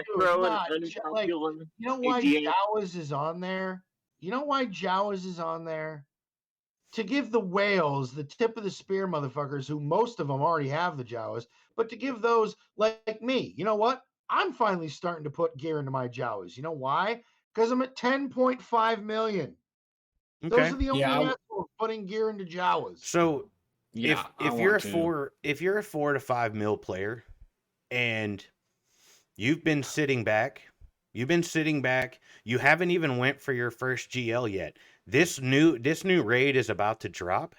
unpopular? You know why Jawas is on there? To give the whales the tip of the spear, motherfuckers, who most of them already have the Jawas, but to give those like me. You know what? I'm finally starting to put gear into my Jawas. You know why? Because I'm at 10.5 million. Okay. Those are the only assholes putting gear into Jawas. So if you're a 4 to 5 mil player and you've been sitting back, you haven't even went for your first GL yet. This new raid is about to drop.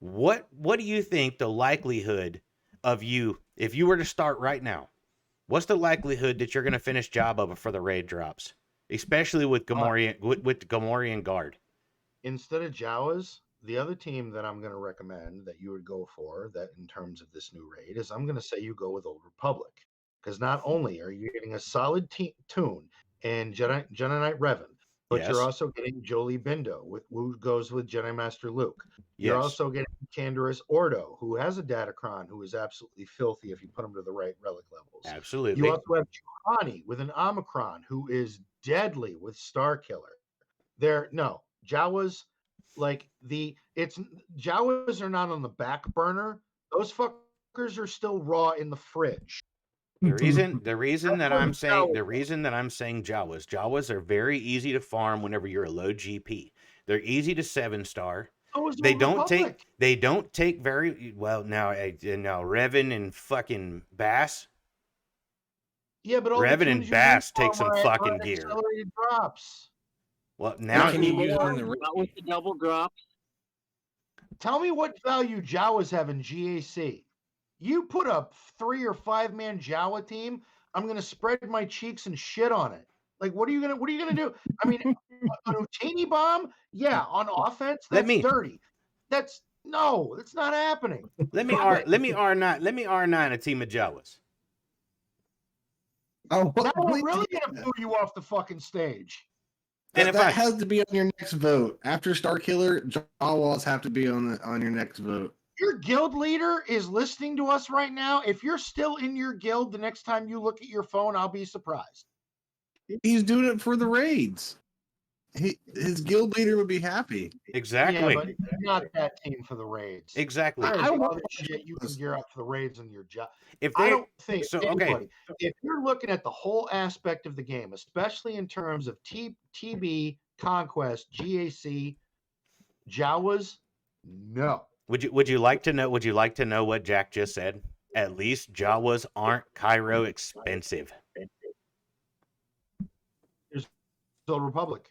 What do you think the likelihood of you, if you were to start right now, what's the likelihood that you're going to finish Jabba before the raid drops, especially with Gamorrean with Gamorrean Guard? Instead of Jawas, the other team that I'm going to recommend that you would go for, that in terms of this new raid, is I'm going to say you go with Old Republic, because not only are you getting a solid tune and Jedi Knight Revan, but you're also getting Jolie Bindo, who goes with Jedi Master Luke. You're also getting Canderous Ordo, who has a Datacron, who is absolutely filthy if you put him to the right relic levels. Absolutely. You also have Juhani with an Omicron, who is deadly with Star Killer. Jawas, Jawas are not on the back burner. Those fuckers are still raw in the fridge. The reason that I'm saying Jawas are very easy to farm whenever you're a low GP. They're easy to 7-star. They don't take very well now. Revan and fucking Bass. Yeah, but Revan and Bass take some fucking gear. Accelerated drops. Well, now can you use it in the not with the double drops? Tell me what value Jawas have in GAC. You put a 3 or 5 man Jawa team, I'm gonna spread my cheeks and shit on it. Like, what are you gonna do? I mean, an Utini bomb, on offense, that's dirty. That's not happening. Let me R9 a team of Jawas. Now we're really gonna throw you off the fucking stage. And if that I has to be on your next vote. After Star Killer, Jawas have to be on your next vote. Your guild leader is listening to us right now. If you're still in your guild, the next time you look at your phone, I'll be surprised. He's doing it for the raids. His guild leader would be happy. exactly, Yeah, but not that team for the raids. exactly. There's I want other shit you can gear up for the raids in your job. If I they don't think so anybody, if you're looking at the whole aspect of the game, especially in terms of TB, Conquest, GAC, Jawas, no. would you like to know? Would you like to know what Jack just said? At least Jawas aren't Cairo expensive. There's the Republic.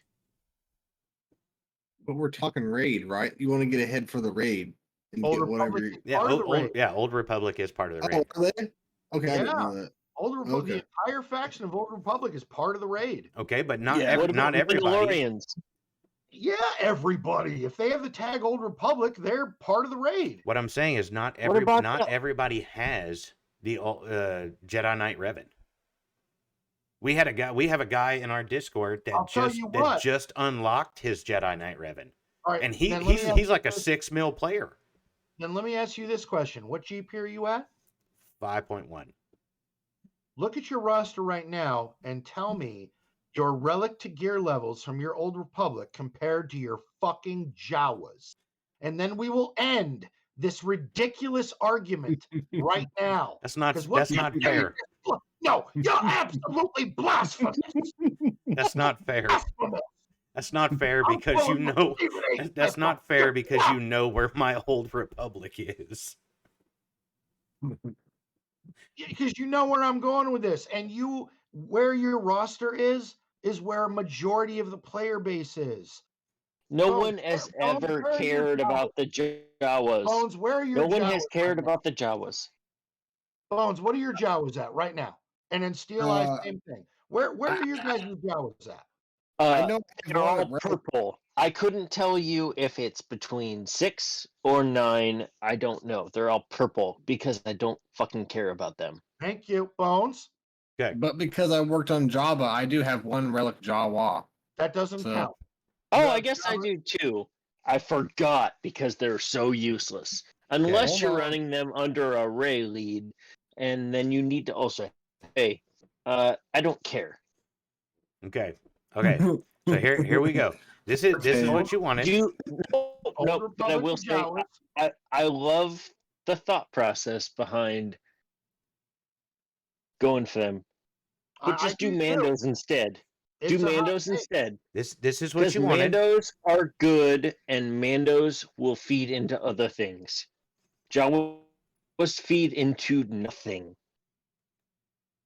But we're talking raid, right? You want to get ahead for the raid and Old get whatever. Republic is Yeah, part of the raid. Old Republic is part of the Oh, raid. are they? Okay, I didn't know that. Old Republic, Okay. the entire faction of Old Republic is part of the raid. Okay, but not Yeah, What not about everybody. Mandalorians? Yeah, everybody. If they have the tag Old Republic, they're part of the raid. What I'm saying is not about the- everybody has the Jedi Knight Revan. We have a guy in our Discord I'll that tell just you that what. just unlocked his Jedi Knight Revan, All right, and then let me ask he's you like a this- 6 mil player. Then let me ask you this question: what GP are you at? 5.1. Look at your roster right now and tell me your relic to gear levels from your Old Republic compared to your fucking Jawas, and then we will end this ridiculous argument right now. That's not 'Cause what you're fair. No, you're absolutely blasphemous. That's not fair. Blasphemous. That's not fair I'm because you calling know you a that's not pedophile. fair because you know where my Old Republic is. Because you know where I'm going with this, and you where your roster is where a majority of the player base is. No Bones, one has where- Bones, ever where are your cared Jawas? about the Jawas. Bones, where are your No one Jawas has cared right now? about the Jawas. Bones, what are your Jawas at right now? And then Steel Eyes, same thing. Where are your guys' Jawas at? I Uh, know they're all purple. I couldn't tell you if it's between 6 or 9. I don't know. They're all purple because I don't fucking care about them. Thank you, Bones. Okay. But because I worked on Java, I do have one relic Jawa. That doesn't So- count. Oh, You I have guess I Java- do too. I forgot because they're so useless. Unless Hold you're on. running them under a Ray lead, and then you need to also, hey, I don't care. Okay. Okay. So here we go. This is Okay. what you wanted. No, Old but I Republic will say Jawas. I love the thought process behind going for them. But I just do too. Mandos instead. It's Do a hot Mandos take. instead. This is what Because you wanted. Mandos are good and Mandos will feed into other things. Jawas feed into nothing.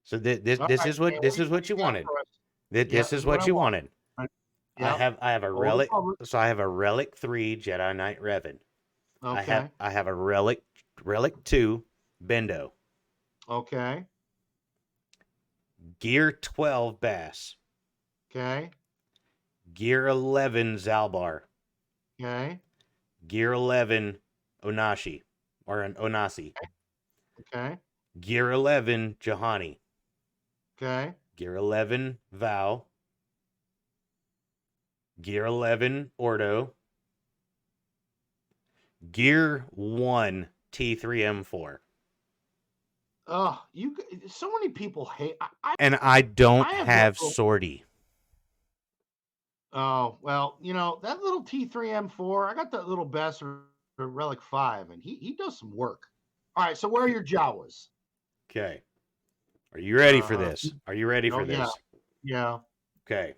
So this All this right, is what man, this what is what you got wanted. for us? This Yeah, is this is what what I you want. wanted. Yeah. I have a Old relic. Republic. So I have a relic 3 Jedi Knight Revan. Okay. I have a relic 2 Bendo. Okay. Gear 12 Bass. Okay. Gear 11 Zalbar. Okay. Gear 11 Onashi or an Onasi. Okay. Gear 11 Johanni. Okay. Gear 11 Val. Gear 11 Ordo. Gear 1 T3M4. Oh, so many people hate. And I don't I have have that little- sortie. Oh well, that little T3M4. I got that little bastard Relic 5, and he does some work. All right, so where are your Jawas? Okay. Are you ready for Uh-huh. this? Are you ready for Oh, yeah. this? Yeah. Okay.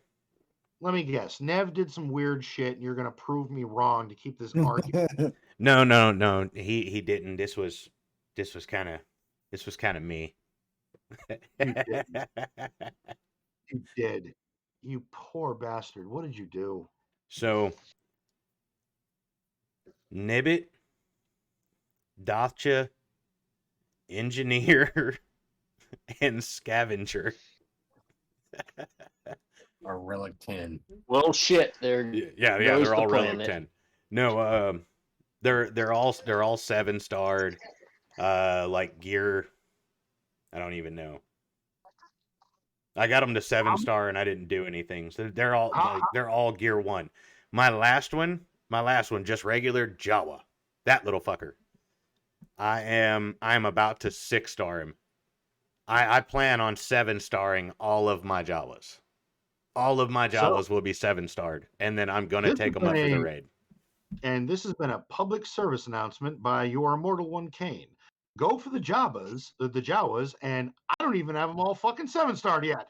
Let me guess. Nev did some weird shit, and you're gonna prove me wrong to keep this argument. No. He didn't. This was kind of me. You did. You poor bastard. What did you do? So Nibbit, Dathcha, Engineer, and Scavenger. Or relic 10. Well, shit. There Yeah, goes they're all the relic planet. 10. No, they're all 7-starred. Like gear, I don't even know. I got them to 7-star and I didn't do anything. So they're all How- they're all gear 1. My last one, just regular Jawa. That little fucker. I'm about to 6-star him. I plan on 7-starring all of my Jawas. All of my Jawas will be 7-starred, and then I'm gonna This take has them up been for the a- raid. And this has been a public service announcement by your immortal one, Kane. Go for the Jawas, and I don't even have them all fucking 7-starred yet.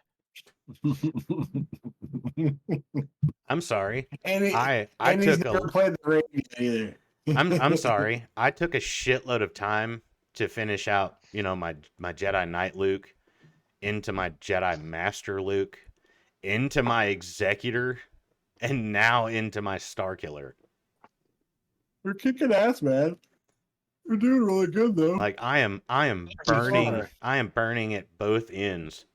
I'm sorry. and I and he's took never a played the raid either. I'm sorry. I took a shitload of time to finish out, my Jedi Knight Luke, into my Jedi Master Luke, into my Executor, and now into my Starkiller. We're kicking ass, man. We're doing really good though. Like I am burning at both ends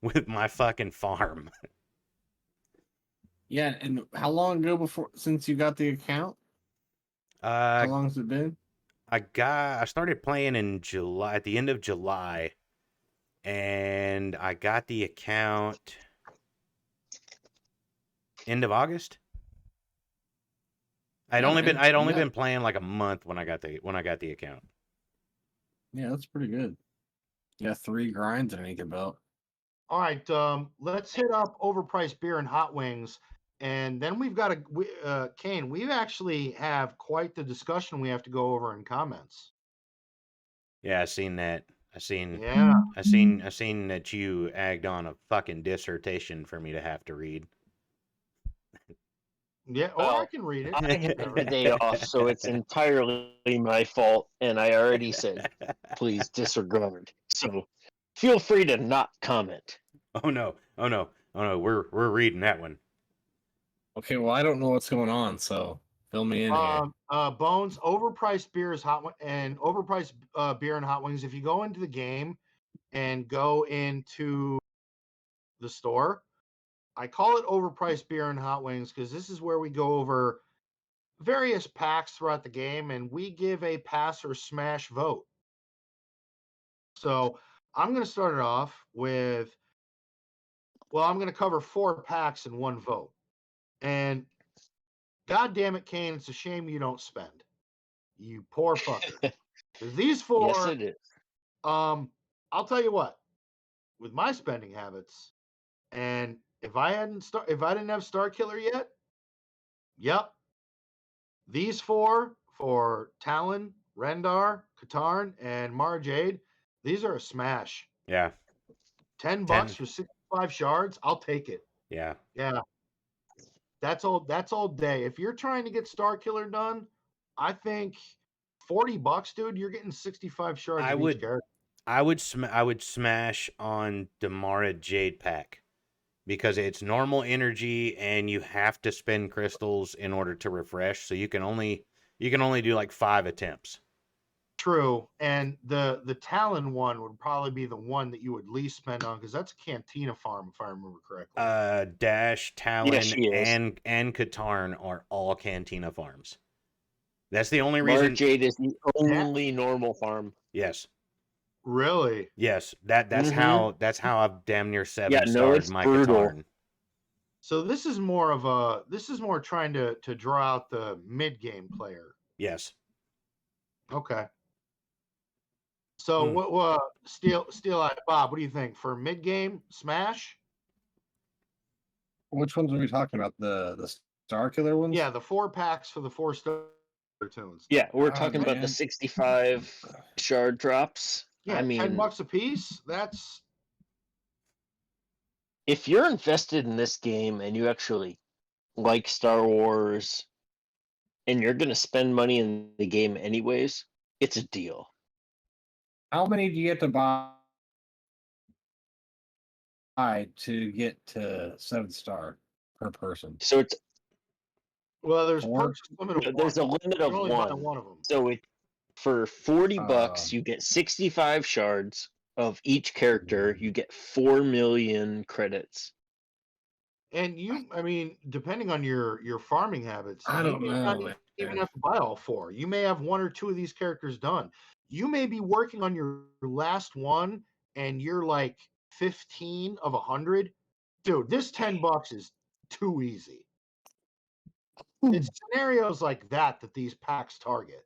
with my fucking farm. Yeah, and how long ago since you got the account? How long has it been? I started playing in July, at the end of July, and I got the account end of August. I'd only been playing like a month when I got the account. Yeah, that's pretty good. Yeah, 3 grinds underneath your belt. All right, let's hit up overpriced beer and hot wings, and then we've got Kane. We actually have quite the discussion we have to go over in comments. Yeah, I seen that. I seen that you agged on a fucking dissertation for me to have to read. Yeah, or I can read it. I had the day off, so it's entirely my fault, and I already said, please disregard. So feel free to not comment. Oh no. We're reading that one. Okay, well, I don't know what's going on, so fill me in here. Bones, overpriced beer is overpriced beer and hot wings. If you go into the game and go into the store, I call it overpriced beer and hot wings because this is where we go over various packs throughout the game and we give a pass or smash vote. So I'm going to start it off with, I'm going to cover 4 packs in one vote. And God damn it, Kane, it's a shame you don't spend. You poor fucker. These 4, Yes, it is. I'll tell you what, with my spending habits, and if I didn't have Star Killer yet, yep, these 4 for Talon, Rendar, Katarn, and Mara Jade, these are a smash. Yeah. $10 for 65 shards, I'll take it. Yeah. Yeah. That's all day. If you're trying to get Star Killer done, I think $40, dude, you're getting 65 shards of each character. I would smash on the Mara Jade pack because it's normal energy and you have to spend crystals in order to refresh, so you can only do like 5 attempts. True, and the Talon one would probably be the one that you would least spend on because that's a Cantina farm, if I remember correctly. Dash, Talon, Yes, and Katarn are all Cantina farms. That's the only reason. Mara Jade is the only normal farm. Yes. Really? Yes. That's how I've damn near 7-starred it's my brutal. Katarn. So this is more trying to draw out the mid game player. Yes. Okay. So what Steel Eye Bob, what do you think for mid game smash? Which ones are we talking about? The Star Killer ones? Yeah, the 4 packs for the 4 star tunes. Yeah, we're talking about the 65 shard drops. Yeah, I mean, $10 a piece. That's if you're invested in this game and you actually like Star Wars and you're going to spend money in the game anyways, it's a deal. How many do you get to buy to get to 7-star per person? So it's there's purchase limit of there's a one. limit You of can only buy one. one of them. So for $40 you get 65 shards of each character. You get 4 million credits. And depending on your farming habits, I don't you may not know, even man. have to buy all 4. You may have 1 or 2 of these characters done. You may be working on your last one, and you're like 15 of 100, dude, this $10 is too easy. It's scenarios like that these packs target.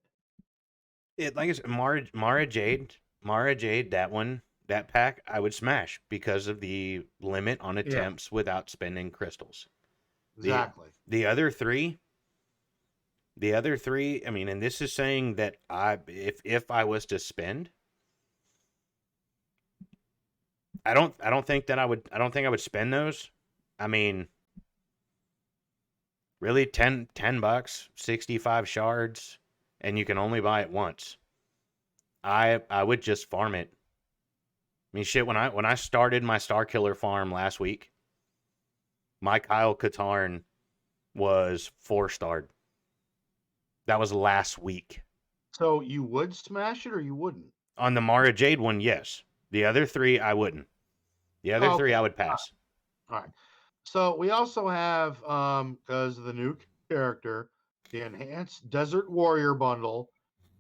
It like I said, Mara Jade, that pack, I would smash because of the limit on attempts without spending crystals. Exactly. The other three, I mean, and this is saying that if I was to spend, I don't think I would spend those. I mean, really $10, 65 shards, and you can only buy it once. I would just farm it. I mean, shit, when I started my Star Killer farm last week, my Kyle Katarn was 4-starred. That was last week. So you would smash it or you wouldn't? On the Mara Jade one, yes. The other three, I wouldn't. The other three, I would pass. All right. So we also have, because of the new character, the Enhanced Desert Warrior bundle.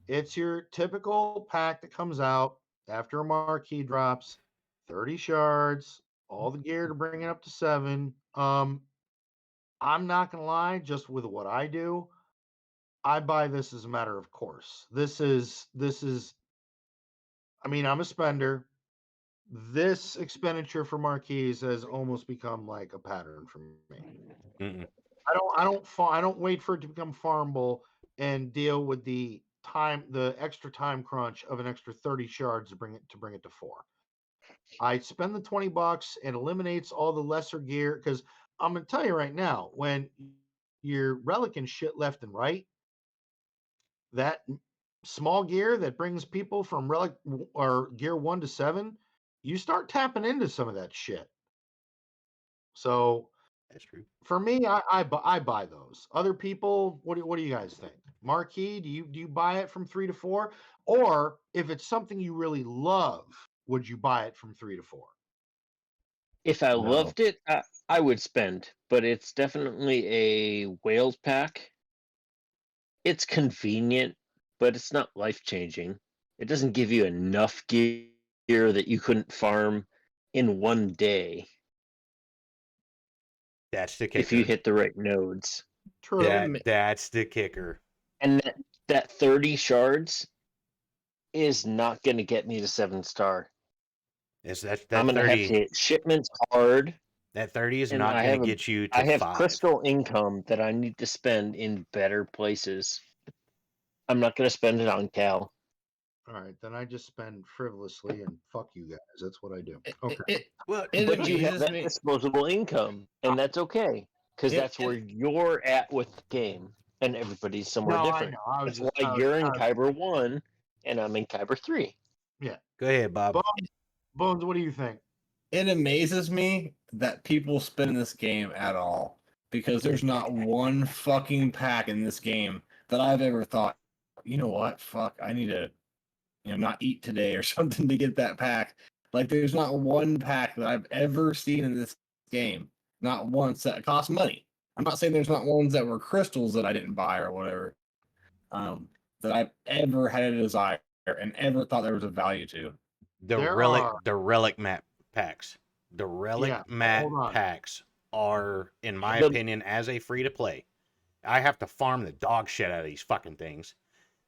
It's your typical pack that comes out after a marquee drops, 30 shards, all the gear to bring it up to 7. I'm not gonna lie, just with what I do, I buy this as a matter of course. This is I mean, I'm a spender. This expenditure for marquees has almost become like a pattern for me. Mm-mm. I don't wait for it to become farmable and deal with the extra time crunch of an extra 30 shards to bring it to 4. I spend the $20, it eliminates all the lesser gear because I'm gonna tell you right now, when you're relicing shit left and right, that small gear that brings people from relic or gear 1 to 7, you start tapping into some of that shit. So That's true. for me, I buy those. Other people, what do you guys think? Marquee, do you buy it from 3 to 4, or if it's something you really love, would you buy it from 3 to 4? If I No. loved it, I would spend, but it's definitely a whales pack. It's convenient, but it's not life changing. It doesn't give you enough gear that you couldn't farm in one day That's the if you kicker. hit the right nodes. True. That's the kicker. And that 30 shards is not going to get me to 7-star. That I'm going to have to 30 hit shipments hard, that 30 is and not I going to have get you to I have 5. crystal income that I need to spend in better places. I'm not going to spend it on Cal. All right, then I just spend frivolously and fuck you guys. That's what I do. Okay. Well, It But you have amazes that me. disposable income, and that's okay because It- that's where it- you're at with the game, and everybody's somewhere No, I different. know. I was That's just why you're in Kyber 1 and I'm in Kyber 3. yeah. go ahead, Bob. Bones, what do you think? It amazes me that people spend this game at all because there's not one fucking pack in this game that I've ever thought, you know what, fuck, I need to, not eat today or something to get that pack. Like, there's not one pack that I've ever seen in this game, not once that cost money. I'm not saying there's not ones that were crystals that I didn't buy or whatever, that I've ever had a desire and ever thought there was a value to. The There relic are the relic map packs. The relic Yeah, map hold on. packs are, in my The- opinion, as a free to play. I have to farm the dog shit out of these fucking things.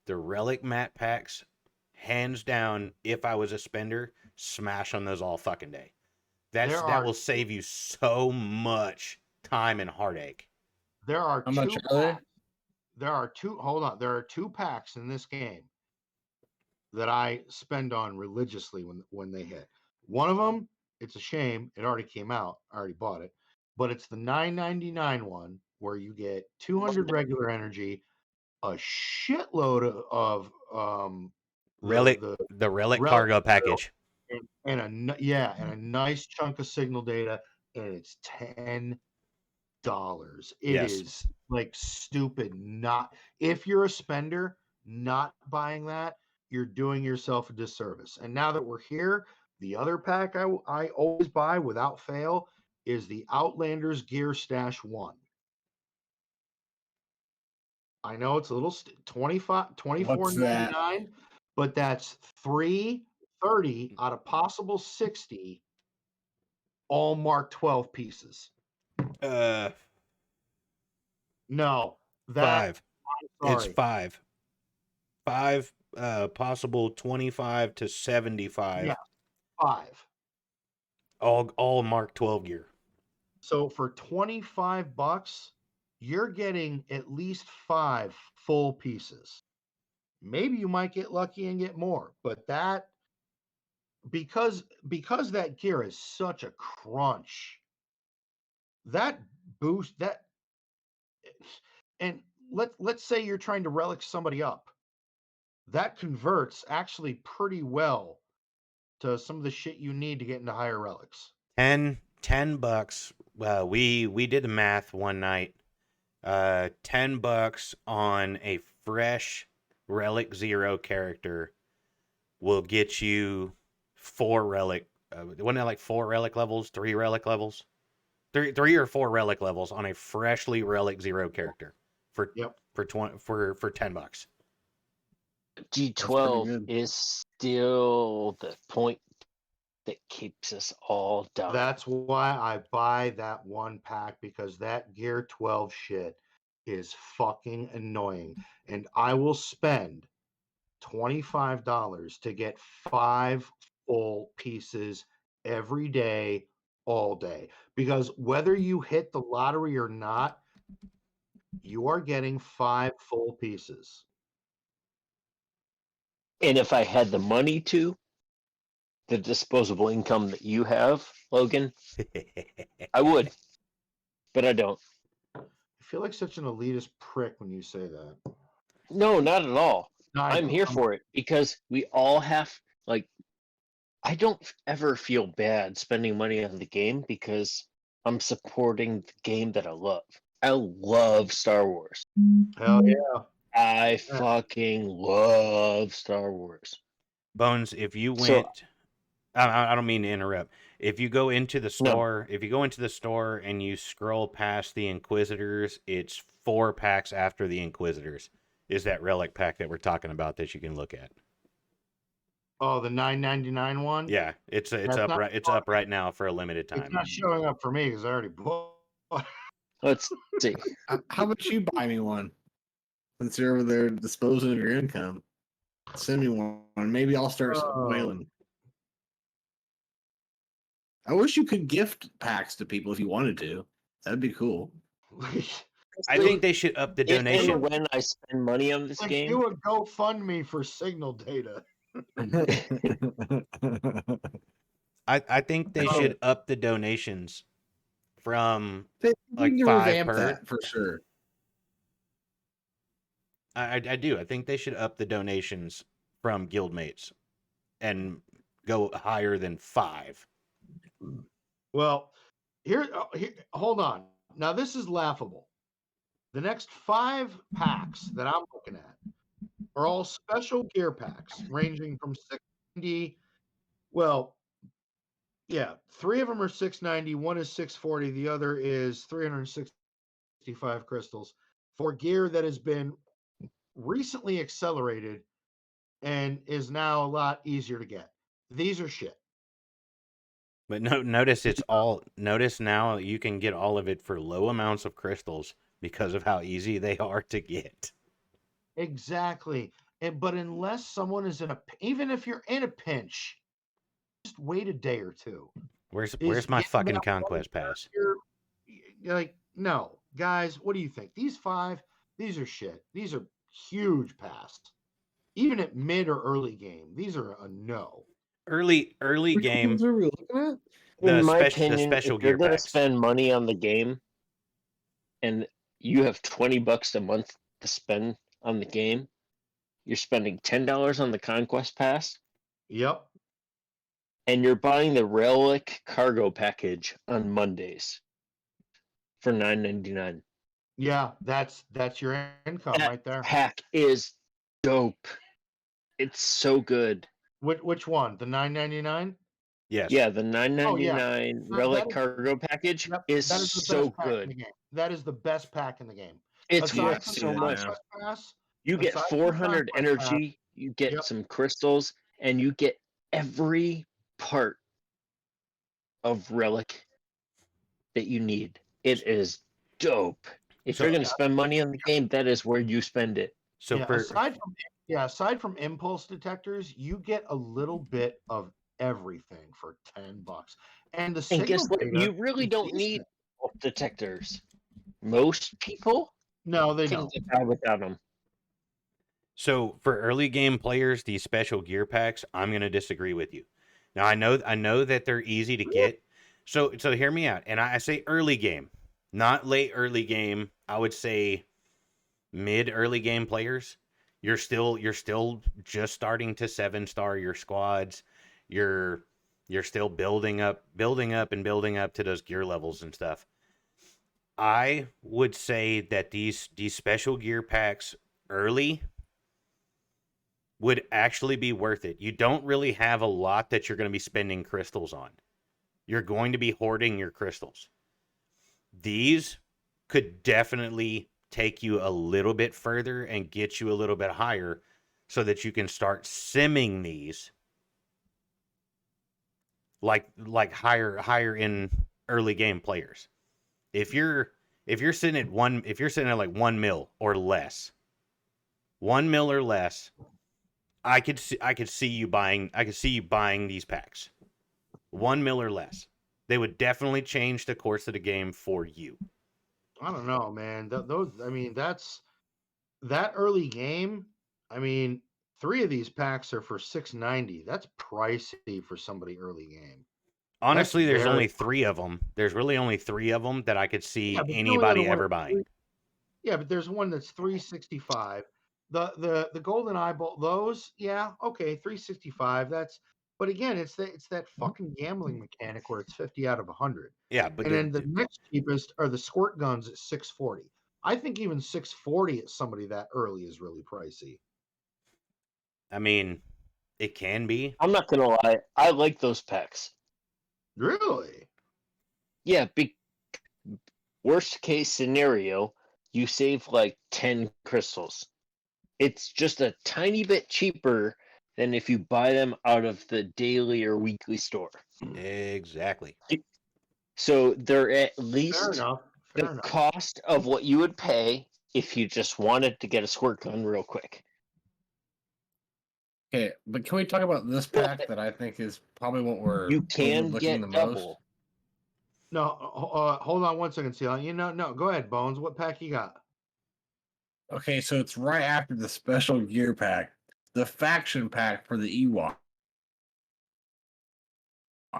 The relic map packs, hands down, if I was a spender, smash on those all fucking day. That will save you so much time and heartache. There are How much two are they? packs. There are two. Hold on. There are 2 packs in this game that I spend on religiously when they hit. One of them, it's a shame it already came out. I already bought it, but it's the $9.99 one where you get 200 regular energy, a shitload of The relic relic cargo package. and a nice chunk of signal data, and it's $10. It Yes. is like stupid. Not if you're a spender, not buying that, you're doing yourself a disservice. And now that we're here, the other pack I always buy without fail is the Outlanders Gear Stash 1. I know it's a little 25 $24.99, but that's 330 out of possible 60 all Mark 12 pieces. No, that 5. I'm It's sorry. 5. 5 possible 25 to 75. Yeah, 5. All Mark 12 gear. So for $25, you're getting at least 5 full pieces. Maybe you might get lucky and get more, but that because that gear is such a crunch, that boost that and let's say you're trying to relic somebody up. That converts actually pretty well to some of the shit you need to get into higher relics. $10 we did the math one night. $10 on a fresh relic 0 character will get you 4 relic. Wasn't it like 4 relic levels, 3 relic levels, 3 or 4 relic levels on a freshly relic 0 character for Yep. for $10. D12 good. is still the point that keeps us all down. That's why I buy that one pack, because that Gear 12 shit is fucking annoying. And I will spend $25 to get 5 full pieces every day, all day. Because whether you hit the lottery or not, you are getting 5 full pieces. And if I had the money to, the disposable income that you have, Logan, I would. But I don't. I feel like such an elitist prick when you say that. No, not at all. I'm here I'm- for it because we all have, like, I don't ever feel bad spending money on the game because I'm supporting the game that I love. I love Star Wars. Hell yeah. I fucking love Star Wars. Bones, if you So- went, I don't mean to interrupt. If you go into the store, and you scroll past the Inquisitors, it's 4 packs after the Inquisitors. Is that relic pack that we're talking about that you can look at? Oh, the $9.99 one? Yeah, it's That's up not right. It's up right now for a limited It's time. not showing up for me because I already bought. Let's see. How about you buy me one? Since you're over there disposing of your income, send me one. Maybe I'll start whaling. I wish you could gift packs to people if you wanted to. That'd be cool. I think they should up the If donation. and when I spend money on this Like, game, do a GoFundMe for signal data. I think they Oh. should up the donations from They like need to 5 revamp per. that for sure. I do. I think they should up the donations from guildmates and go higher than 5. Well, here, hold on. Now, this is laughable. The next 5 packs that I'm looking at are all special gear packs ranging from 690. Well, yeah, 3 of them are 690. One is 640. The other is 365 crystals for gear that has been recently accelerated and is now a lot easier to get. These are shit. But notice it's all. Notice now you can get all of it for low amounts of crystals because of how easy they are to get. Exactly. But unless someone is even if you're in a pinch, just wait a day or two. Where's Is my getting fucking that one conquest pass? You're like, no, guys, what do you think? These 5, these are shit. These are huge pass. Even at mid or early game, these are a no. Early Which game. ones are we looking at? The in my the opinion, special if you're gear going to packs. spend money on the game and you have $20 a month to spend on the game, you're spending $10 on the Conquest Pass, Yep. and you're buying the Relic Cargo Package on Mondays for $9.99. Yeah, that's your income That right there. pack is dope. It's so good. Which one? The $9.99? Yes. Yeah, the $9.99 So Relic that is- Cargo Package Yep, is that is the so best pack in good. the game. That is the best pack in the game. It's Aside worth from so the much. Conquest Pass, You get aside from 400 Conquest Pass, energy, you get Yep. some crystals, and you get every part of relic that you need. It is dope. If So- you're going to spend money on the game, that is where you spend it. So yeah, for aside from impulse detectors, you get a little bit of everything for $10. And the And signal guess what? data You really is don't need decent. detectors. Most people No, they can don't. get by without them. So for early game players, these special gear packs, I'm going to disagree with you. Now I know that they're easy to get. So hear me out. And I say early game, not late early game. I would say mid early game players. You're still just starting to 7-star your squads. You're still building up to those gear levels and stuff. I would say that these special gear packs early would actually be worth it. You don't really have a lot that you're going to be spending crystals on. You're going to be hoarding your crystals. These could definitely take you a little bit further and get you a little bit higher so that you can start simming these like higher in early game players. If you're sitting at like 1 mil or less, 1 mil or less, I could see you buying these packs. 1 mil or less. They would definitely change the course of the game for you. I don't know, man. Those, I mean, that's that early game. I mean, 3 of these packs are for $6.90. That's pricey for somebody early game. Honestly, there's very only 3 of them. There's really only 3 of them that I could see Yeah, but you only got anybody one ever at buying. Yeah, but there's one that's 365. The golden eyeball, those, yeah, okay, 365. But again, it's that fucking gambling mechanic where it's 50 out of 100. Yeah, but And then the next cheapest are the squirt guns at 640. I think even 640 at somebody that early is really pricey. I mean, it can be. I'm not going to lie. I like those packs. Really? Yeah, worst case scenario, you save like 10 crystals. It's just a tiny bit cheaper than if you buy them out of the daily or weekly store. Exactly. So they're at Fair least enough. the Fair enough. cost of what you would pay if you just wanted to get a squirt gun real quick. Okay, but can we talk about this pack that I think is probably what we're You can overlooking get the most? double. No, hold on one second, Seal. No, go ahead, Bones. What pack you got? Okay, so it's right after the special gear pack, the faction pack for the Ewok.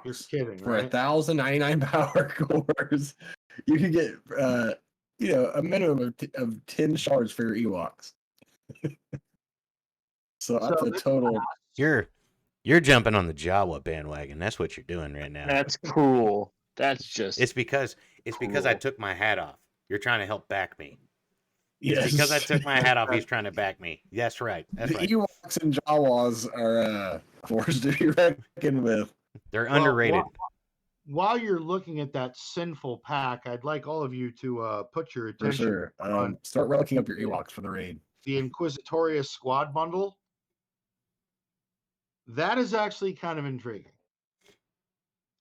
You're kidding, For right? 1,099 power cores, you can get a minimum of 10 shards for your Ewoks. So that's a this total. You're jumping on the Jawa bandwagon. That's what you're doing right now. That's cruel. That's just It's because I cruel. took my hat off. You're trying to help back me. Yes. Because I took my hat off, he's trying to back me. That's right. That's The right. Ewoks and Jawas are forced to be reckoned with. They're Well, underrated. While you're looking at that sinful pack, I'd like all of you to put your For attention sure. on Start relooking up your Ewoks for the raid. the Inquisitorius squad bundle. That is actually kind of intriguing.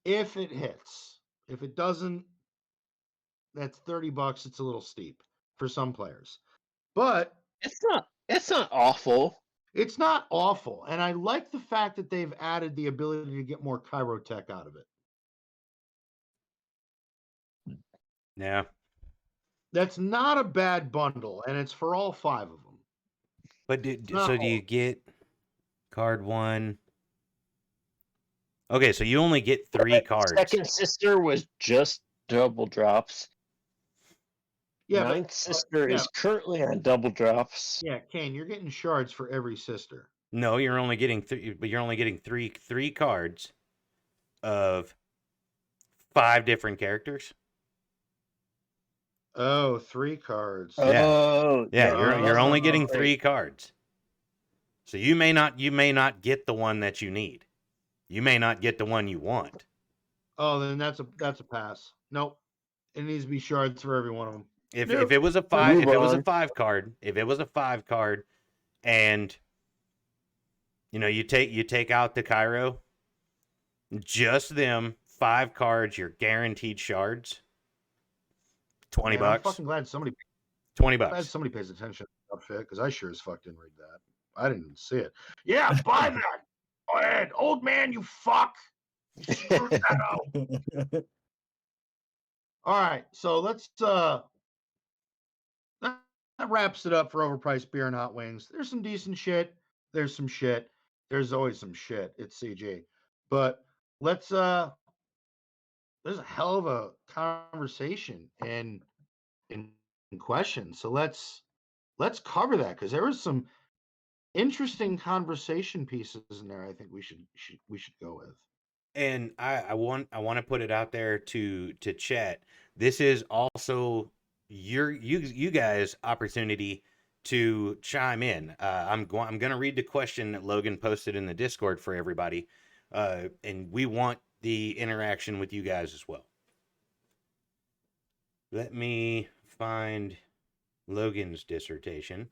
If it hits. If it doesn't, that's $30. It's a little steep for some players. But It's not awful. it's not awful. And I like the fact that they've added the ability to get more chirotech out of it. Yeah. That's not a bad bundle, and it's for all 5 of them. But do you get card 1? Okay, so you only get 3 cards. Second sister was just double drops. Yeah, Ninth sister is currently on double drops. Yeah, Kane, you're getting shards for every sister. No, you're only getting 3, but you're only getting three cards of 5 different characters. Oh, 3 cards. Yeah. Oh, Yeah, you're only getting right. 3 cards. So you may not get the one that you need. You may not get the one you want. Oh, then that's a pass. Nope. It needs to be shards for every one of them. If Nope. it was a 5, Move if it was a on. 5 card, and you take out the Cairo, just them 5 cards, you're guaranteed shards. 20 Man, I'm bucks. fucking glad somebody 20 glad bucks. somebody pays attention to the outfit because I sure as fuck didn't read that. I didn't even see it. Yeah, buy that. Go ahead, old man, you fuck. Screw that out. All right, so let's that wraps it up for overpriced beer and hot wings. There's some decent shit. There's some shit. There's always some shit. It's CG. But let's there's a hell of a conversation in question. So let's cover that because there was some interesting conversation pieces in there. I think we should go with. And I want to put it out there to chat. This is also you guys' opportunity to chime in. I'm going to read the question that Logan posted in the Discord for everybody, and we want the interaction with you guys as well. Let me find Logan's dissertation.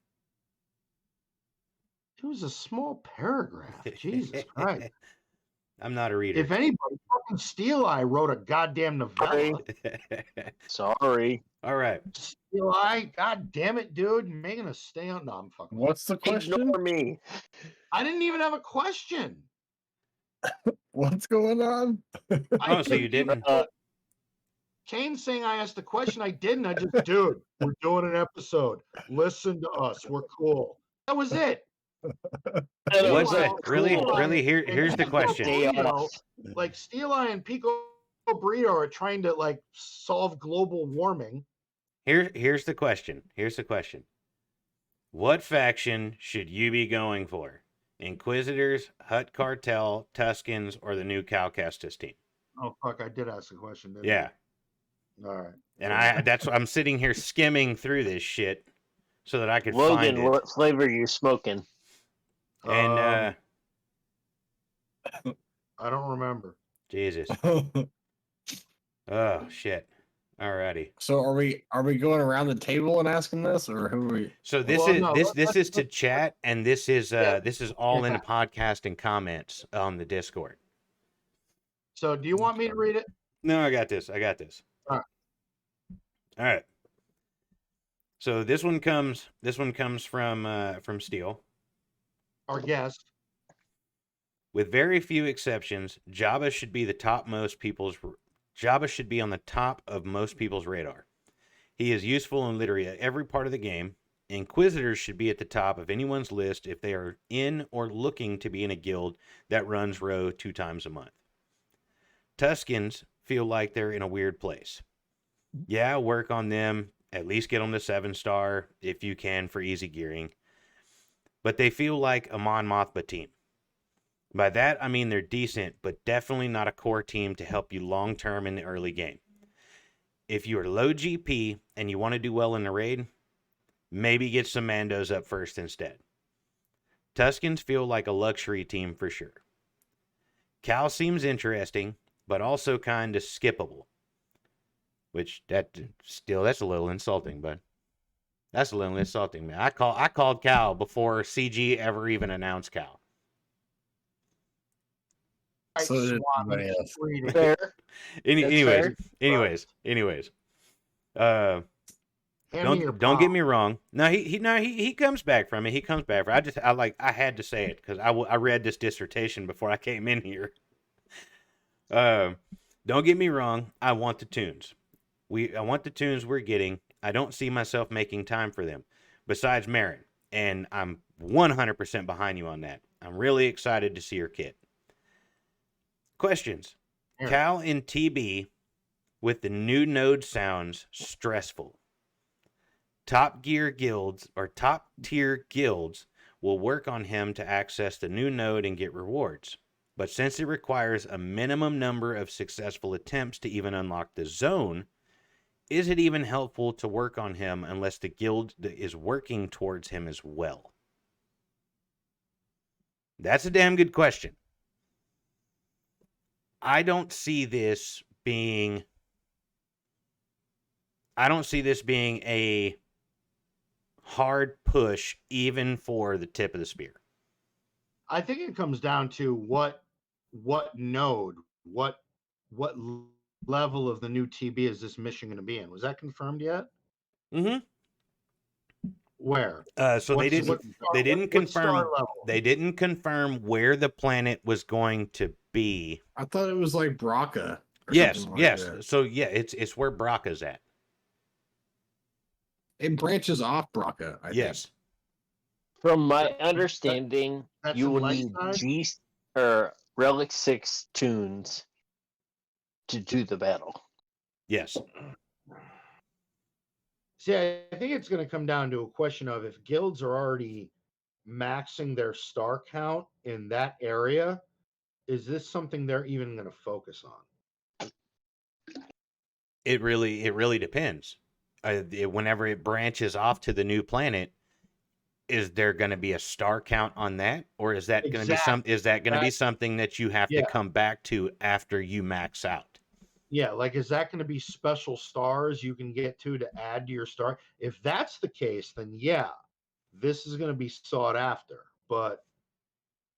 It was a small paragraph. Jesus Christ. I'm not a reader. If anybody, fucking Steel Eye wrote a goddamn novella. Sorry. All right. Steel Eye, god damn it, dude. Making us stay on. No, I'm fucking. What's the question? Ignore me. I didn't even have a question. What's going on? Oh, so you didn't? Kane's saying I asked a question. I didn't. I just, dude, we're doing an episode. Listen to us. We're cool. That was it. What's it? Really? Here's the question. Like Steel Eye and Pico Burrito are trying to like solve global warming. Here's the question. What faction should you be going for? Inquisitors, Hutt Cartel, Tuscans, or the new Cal Kestis team? Oh fuck! I did ask a question, didn't Yeah. I? All right. And I'm sitting here skimming through this shit so that I could find it. Logan, what flavor are you smoking? And I don't remember. Jesus. Oh shit. Alrighty. So are we going around the table and asking this, or who are we? So this is to chat, and this is all in the podcast and comments on the Discord. So do you want me to read it? No, I got this. All right. So this one comes from Steel. Our guest. With very few exceptions, Jabba should be on the top of most people's radar. He is useful in literally every part of the game. Inquisitors should be at the top of anyone's list if they are in or looking to be in a guild that runs row 2 times a month. Tuscans feel like they're in a weird place. Yeah, work on them. At least get them to 7-star if you can for easy gearing. But they feel like a Mon Mothma team. By that, I mean they're decent, but definitely not a core team to help you long-term in the early game. If you are low GP and you want to do well in the raid, maybe get some Mandos up first instead. Tuscans feel like a luxury team for sure. Cal seems interesting, but also kind of skippable. Which, that's a little insulting, but that's a little insulting, man. I called Cal before CG ever even announced Cal. So did everybody else. Fair. Anyways. Don't get me wrong. No, he comes back from it. I had to say it because I read this dissertation before I came in here. Don't get me wrong. I want the tunes. I want the tunes we're getting. I don't see myself making time for them. Besides Marin, and I'm 100% behind you on that. I'm really excited to see your kit. Questions. Yeah. Cal and TB with the new node sounds stressful. Top tier guilds will work on him to access the new node and get rewards. But since it requires a minimum number of successful attempts to even unlock the zone, is it even helpful to work on him unless the guild is working towards him as well? That's a damn good question. I don't see this being a hard push even for the tip of the spear. I think it comes down to what node, what what level of the new TB is this mission going to be in? Was that confirmed yet? Mm-hmm. Where? So they didn't. They didn't what star confirm. level? They didn't confirm where the planet was going to be. I thought it was like Braca. Or Yes, something like yes. that. So yeah, it's where Braca's at. It branches off Braca, I Yes. think. From my understanding, that's you in will light need side? G or Relic 6 tunes to do the battle. Yes. See, I think it's going to come down to a question of if guilds are already maxing their star count in that area, is this something they're even going to focus on? It really depends. Whenever it branches off to the new planet, is there going to be a star count on that, or is that going to be something that you have to come back to after you max out? Yeah, like is that going to be special stars you can get to add to your star? If that's the case, then yeah, this is going to be sought after. But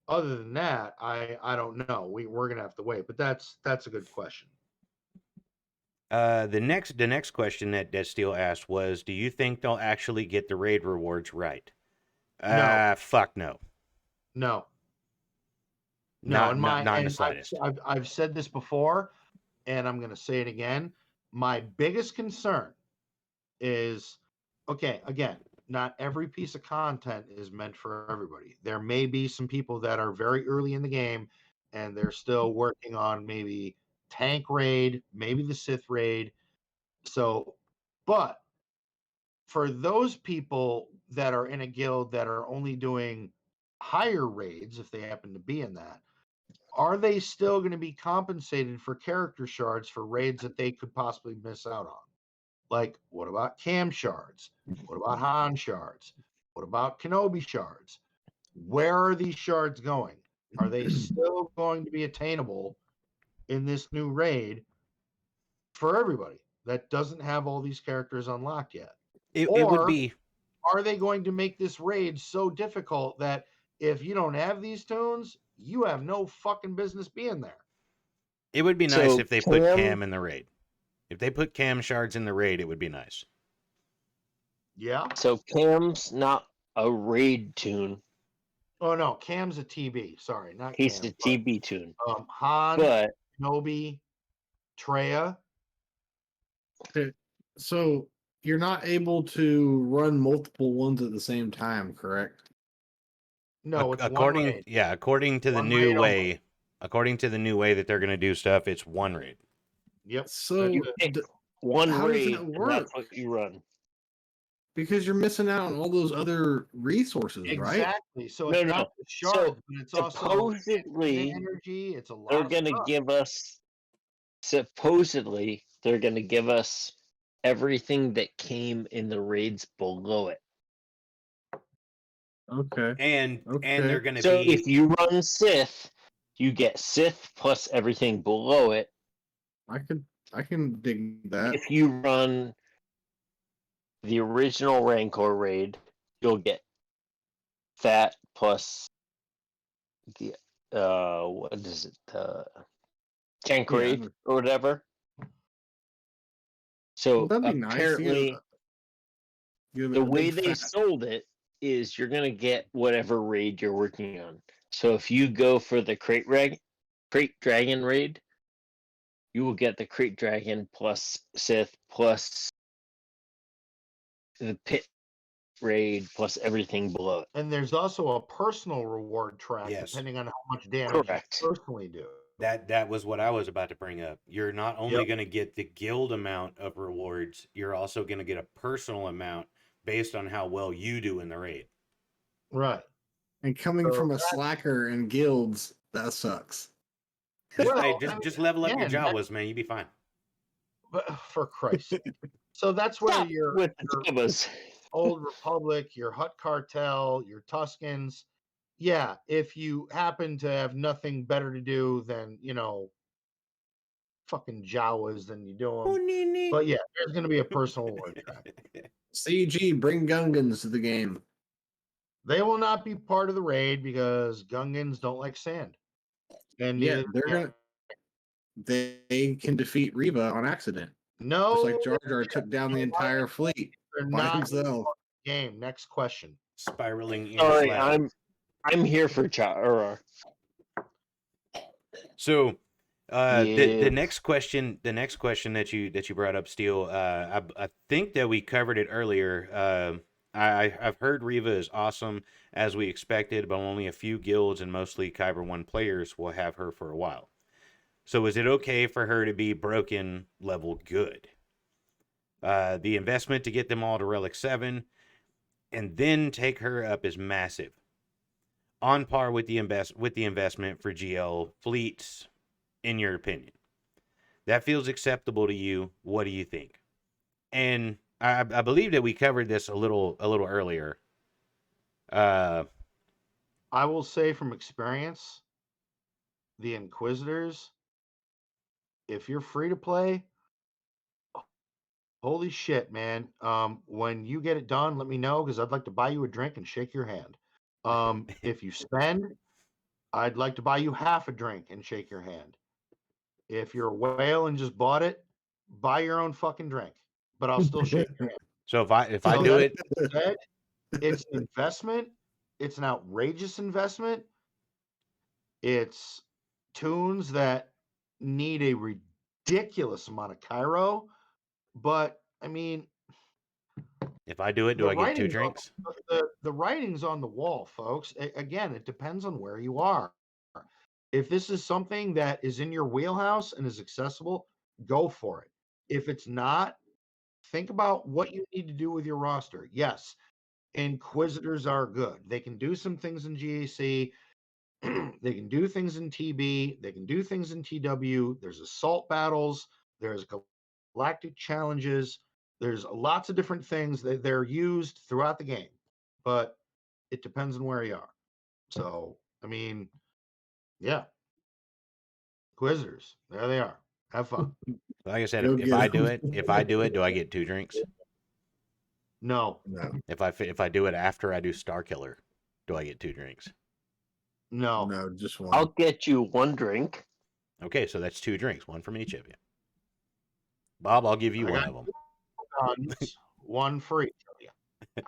other than that, I don't know. We're going to have to wait. But that's a good question. The next question that Steele asked was, do you think they'll actually get the raid rewards right? No. Fuck no. No. Not in the slightest. I've said this before, and I'm going to say it again. My biggest concern is, okay, again, not every piece of content is meant for everybody. There may be some people that are very early in the game and they're still working on maybe tank raid, maybe the Sith raid. So, but for those people that are in a guild that are only doing higher raids, if they happen to be in that, are they still going to be compensated for character shards for raids that they could possibly miss out on? Like, what about Cam shards? What about Han shards? What about Kenobi shards? Where are these shards going? Are they still going to be attainable in this new raid for everybody that doesn't have all these characters unlocked yet? It would be. Are they going to make this raid so difficult that if you don't have these tunes, you have no fucking business being there? It would be nice if they put Cam in the raid. If they put Cam shards in the raid, it would be nice. Yeah. So Cam's not a raid tune. Oh no, Cam's a TB. Sorry, not He's Cam. the TB tune. Han, But Kenobi, Treya. So you're not able to run multiple ones at the same time, correct? No, it's according one raid. according to the One new raid way. only. According to the new way that they're going to do stuff, it's one raid. Yep. So you pick one how does raid, that and work? that's what you run. Because you're missing out on all those other resources, right? Exactly. So it's not the shards, but it's also supposedly energy. It's a lot. they're of going to stuff. give us. Supposedly, they're going to give us everything that came in the raids below it. Okay. And they're going to So be. if you run Sith, you get Sith plus everything below it. I can dig that. If you run the original Rancor raid, you'll get that plus the what is it? Tank raid or whatever. So that'd be apparently, nice. You the way they sold it is you're gonna get whatever raid you're working on. So if you go for the Crate Dragon raid, you will get the Crate Dragon plus Sith plus the Pit raid plus everything below it. And there's also a personal reward track depending on how much damage you personally do. That was what I was about to bring up. You're not only going to get the guild amount of rewards, you're also going to get a personal amount based on how well you do in the raid. Right. And coming from a slacker in guilds, that sucks. Just level up your Jawas, man. You'll be fine. But for Christ's sake. So that's where your Old Republic, your Hutt Cartel, your Tuscans. Yeah, if you happen to have nothing better to do than, fucking Jawas, then you do them. But yeah, there's going to be a personal reward track. CG, bring Gungans to the game. They will not be part of the raid because Gungans don't like sand. And yeah, they can defeat Reva on accident. No, Just like Jar Jar took down the entire fleet they're by not in the himself. game. Next question. Spiraling in Sorry, flat. I'm here for chat. So, Yeah. the next question that you brought up, Steel, I think that we covered it earlier. I've heard Reva is awesome as we expected, but only a few guilds and mostly Kyber 1 players will have her for a while. So is it okay for her to be broken level good? The investment to get them all to Relic 7 and then take her up is massive. On par with the investment for GL fleets, in your opinion. That feels acceptable to you. What do you think? And I believe that we covered this a little earlier. I will say from experience, the Inquisitors, if you're free to play, holy shit, man. When you get it done, let me know because I'd like to buy you a drink and shake your hand. If you spend, I'd like to buy you half a drink and shake your hand. If you're a whale and just bought it, buy your own fucking drink, but I'll still shake your hand. So if I So do that it, said, it's an investment. It's an outrageous investment. It's tunes that need a ridiculous amount of Cairo, but I mean, if I do it, do the I get 2 writing's drinks? the writing's on the wall, folks. Again, it depends on where you are. If this is something that is in your wheelhouse and is accessible, go for it. If it's not, think about what you need to do with your roster. Yes, Inquisitors are good. They can do some things in GAC. They can do things in TB. They can do things in TW. There's assault battles. There's galactic challenges. There's lots of different things that they're used throughout the game, but it depends on where you are. So, I mean, yeah, Inquisitors, there they are. Have fun. Like I said, Go if get I 'em. do it, do I get 2 drinks? No, No, If I do it after I do Star Killer, do I get 2 drinks? no. no, just one. I'll get you one drink. Okay, so that's 2 drinks, one from each of you. Bob, I'll give you I one got of them. guns, one for each of you.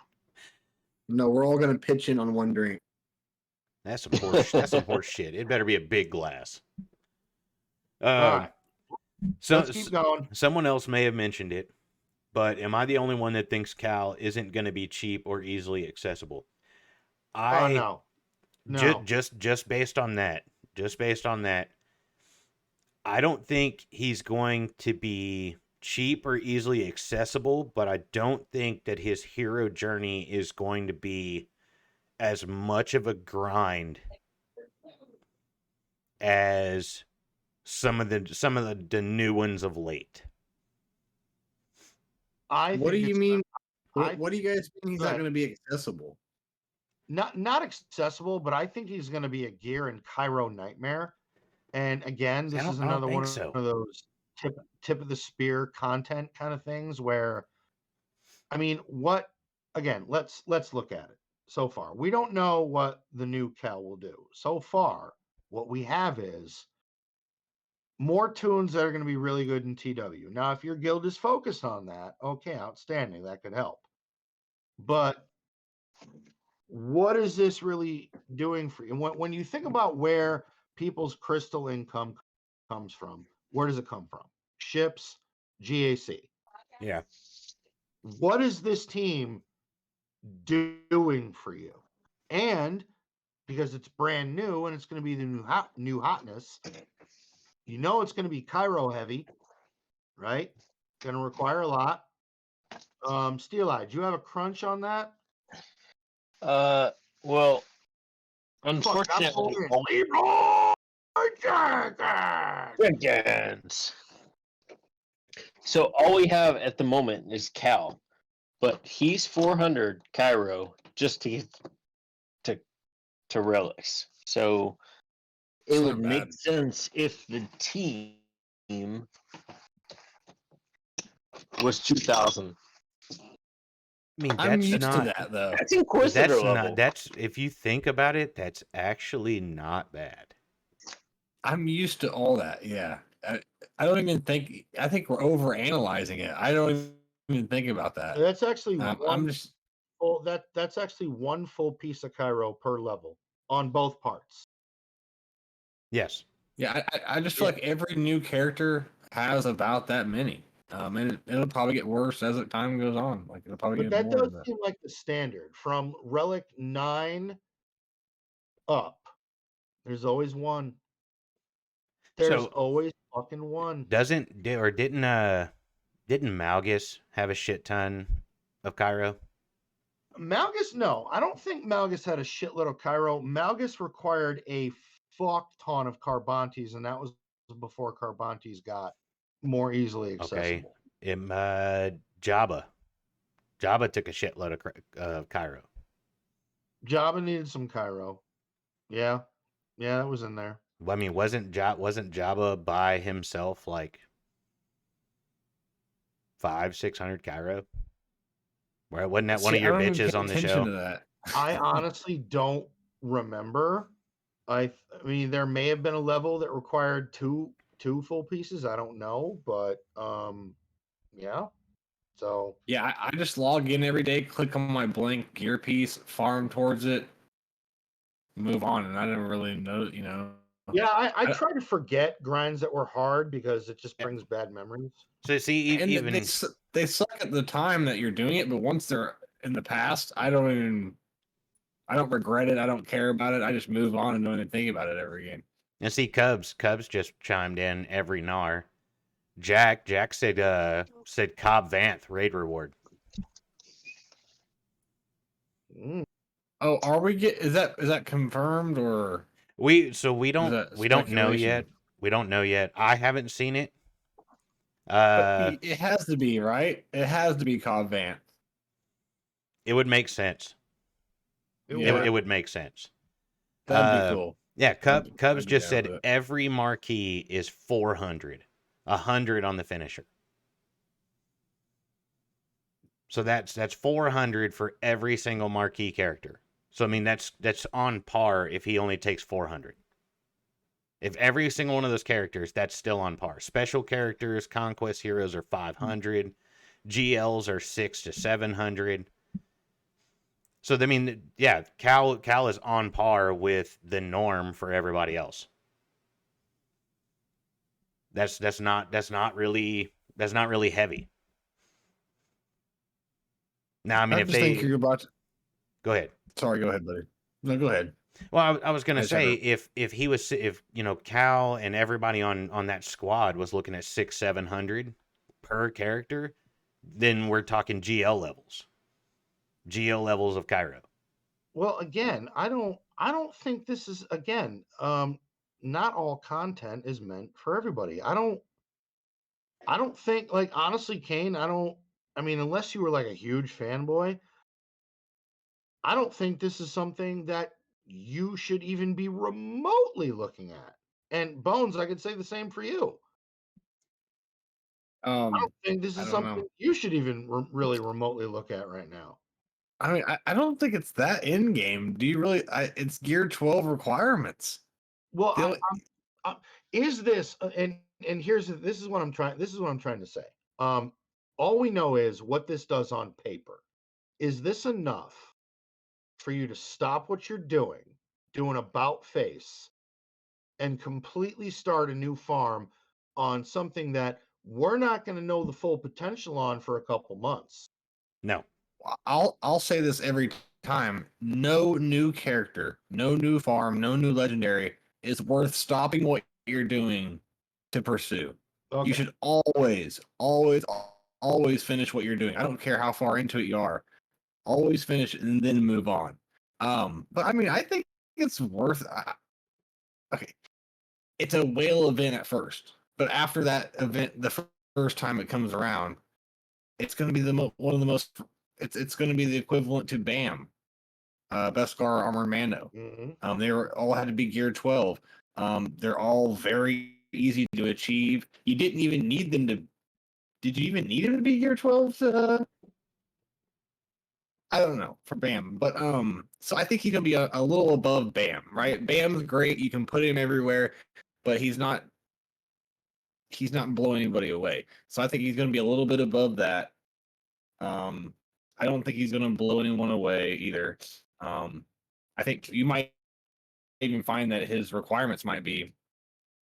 No, we're all gonna pitch in on one drink. That's some horse shit. It better be a big glass. All right, So let's keep going. someone else may have mentioned it, but am I the only one that thinks Cal isn't going to be cheap or easily accessible? Oh no, no. Just based on that, I don't think he's going to be cheap or easily accessible, but I don't think that his hero journey is going to be as much of a grind as some of the new ones of late. What do you mean? What do you guys mean he's not Right. going to be accessible? Not accessible, but I think he's going to be a gear and Cairo nightmare. And again, this is another one of those tip of the spear content kind of things where, I mean, what again? Let's look at it. So far, we don't know what the new Cal will do. So far, what we have is more tunes that are going to be really good in TW. Now, if your guild is focused on that, okay, outstanding. That could help. But what is this really doing for you? And when you think about where people's crystal income comes from, where does it come from? Ships, GAC. Yeah. What is this team doing for you? And because it's brand new and it's going to be the new hotness, you know it's going to be Cairo heavy, right? Going to require a lot. Steel Eye, do you have a crunch on that? Well, unfortunately, Jenkins. So all we have at the moment is Cal, but he's 400 Cairo just to get to relics. So it It's would not make bad. sense if the team was 2,000. I mean, I'm that's used not to that though. That's Inquisitor level. that's if you think about it, that's actually not bad. I'm used to all that. Yeah. I don't even think. I think we're over analyzing it. I don't even think about that. That's actually I'm just. that's actually one full piece of Cairo per level on both parts. Yes. Yeah, I just feel like every new character has about that many. And it'll probably get worse as time goes on. Like it'll probably But get that more does of that. seem like the standard from Relic 9 up. There's always one. There's So always fucking one. didn't Malgus have a shit ton of Cairo? Malgus, no. I don't think Malgus had a shitload of Cairo. Malgus required a fuck ton of Carbantes, and that was before Carbantes got more easily Okay. accessible. Jabba. Jabba took a shitload of Cairo. Jabba needed some Cairo. Yeah. Yeah, that was in there. I mean, wasn't Jabba by himself like 500-600 Cairo? Where wasn't that one See, of I your don't even bitches pay on the attention show? to that. I honestly don't remember. I mean, there may have been a level that required two full pieces. I don't know, but yeah. So Yeah, I just log in every day, click on my blank gear piece, farm towards it, move on, and I didn't really know. yeah, I I- try to forget grinds that were hard because it just Yeah. brings bad memories. So see, And even they suck at the time that you're doing it, but once they're in the past, I don't regret it. I don't care about it. I just move on and don't even think about it ever again. and see Cubs just chimed in every gnar. Jack said Cobb Vanth raid reward. Mm. Oh, are we is that confirmed or We is don't that know speculation? yet. We don't know yet. I haven't seen it. But it has to be, right? It has to be Cobb Vanth. It would make sense. It would make sense. That'd be cool. Yeah, Cubs I'd be just down said with it. every marquee is 400, 100 on the finisher. So that's 400 for every single marquee character. So I mean that's on par if he only takes 400. If every single one of those characters, that's still on par. Special characters, conquest heroes are 500, GLs are 600 to 700. So I mean, yeah, Cal is on par with the norm for everybody else. That's not really heavy. Now, I mean, I if just think they you're about to... go ahead. Sorry, go ahead, buddy. No, go ahead. Well, I was gonna I just had say if Cal and everybody on that squad was looking at 600-700 per character, then we're talking GL levels of Cairo. Well, again, I don't think this is not all content is meant for everybody. I don't think, like, honestly, Kane, I mean, unless you were like a huge fanboy, I don't think this is something that you should even be remotely looking at. And Bones, I could say the same for you. I don't think this I is don't know. something you should even really remotely look at right now. I mean, I don't think it's that in game. Do you really? It's Gear 12 requirements. Well, The only- is this and this is what I'm trying to say. All we know is what this does on paper. Is this enough for you to stop what you're doing, do an about face, and completely start a new farm on something that we're not going to know the full potential on for a couple months? No, I'll say this every time. No new character, no new farm, no new legendary is worth stopping what you're doing to pursue. Okay. You should always, always, always finish what you're doing. I don't care how far into it you are. Always finish and then move on. But I mean, I think it's worth. Okay, it's a whale event at first, but after that event, the first time it comes around, it's going to be one of the most. It's going to be the equivalent to BAM, Beskar Armor Mando. Mm-hmm. They all had to be Gear 12. They're all very easy to achieve. You didn't even need them to. Did you even need them to be Gear 12 to? I don't know for BAM, but so I think he's gonna be a little above BAM, right? BAM's great. You can put him everywhere, but he's not he's not blowing anybody away. So I think he's going to be a little bit above that. I don't think he's going to blow anyone away either. I think you might even find that his requirements might be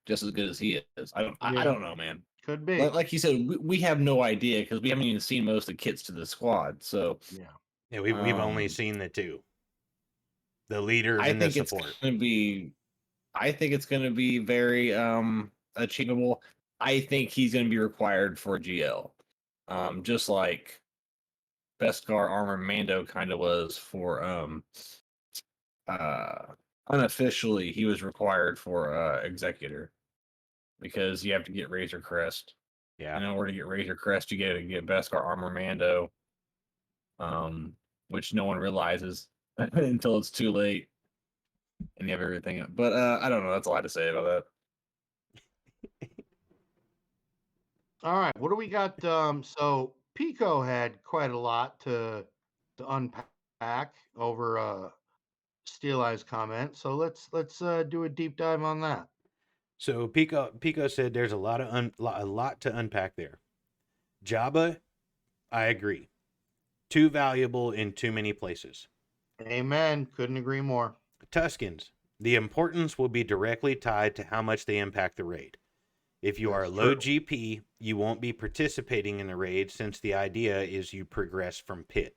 just as good as he is. I Yeah. don't know, man. Could be. Like you said, we have no idea because we haven't even seen most of the kits to the squad. So Yeah, we've only seen the two, the leader I and the think it's support. going to be. I think it's going to be very achievable. I think he's going to be required for GL, just like Beskar Armor Mando kind of was for unofficially he was required for Executor because you have to get Razor Crest. Yeah. And in order to get Razor Crest, you get to get Beskar Armor Mando, which no one realizes until it's too late and you have everything. But I don't know. That's all I had to say about that. All right, what do we got? So Pico had quite a lot to unpack over Steel Eye's comment. So let's do a deep dive on that. So Pico said there's a lot to unpack there. Jabba, I agree. Too valuable in too many places. Amen. Couldn't agree more. Tuscans, the importance will be directly tied to how much they impact the raid. If you are That's low true. GP, you won't be participating in the raid since the idea is you progress from pit.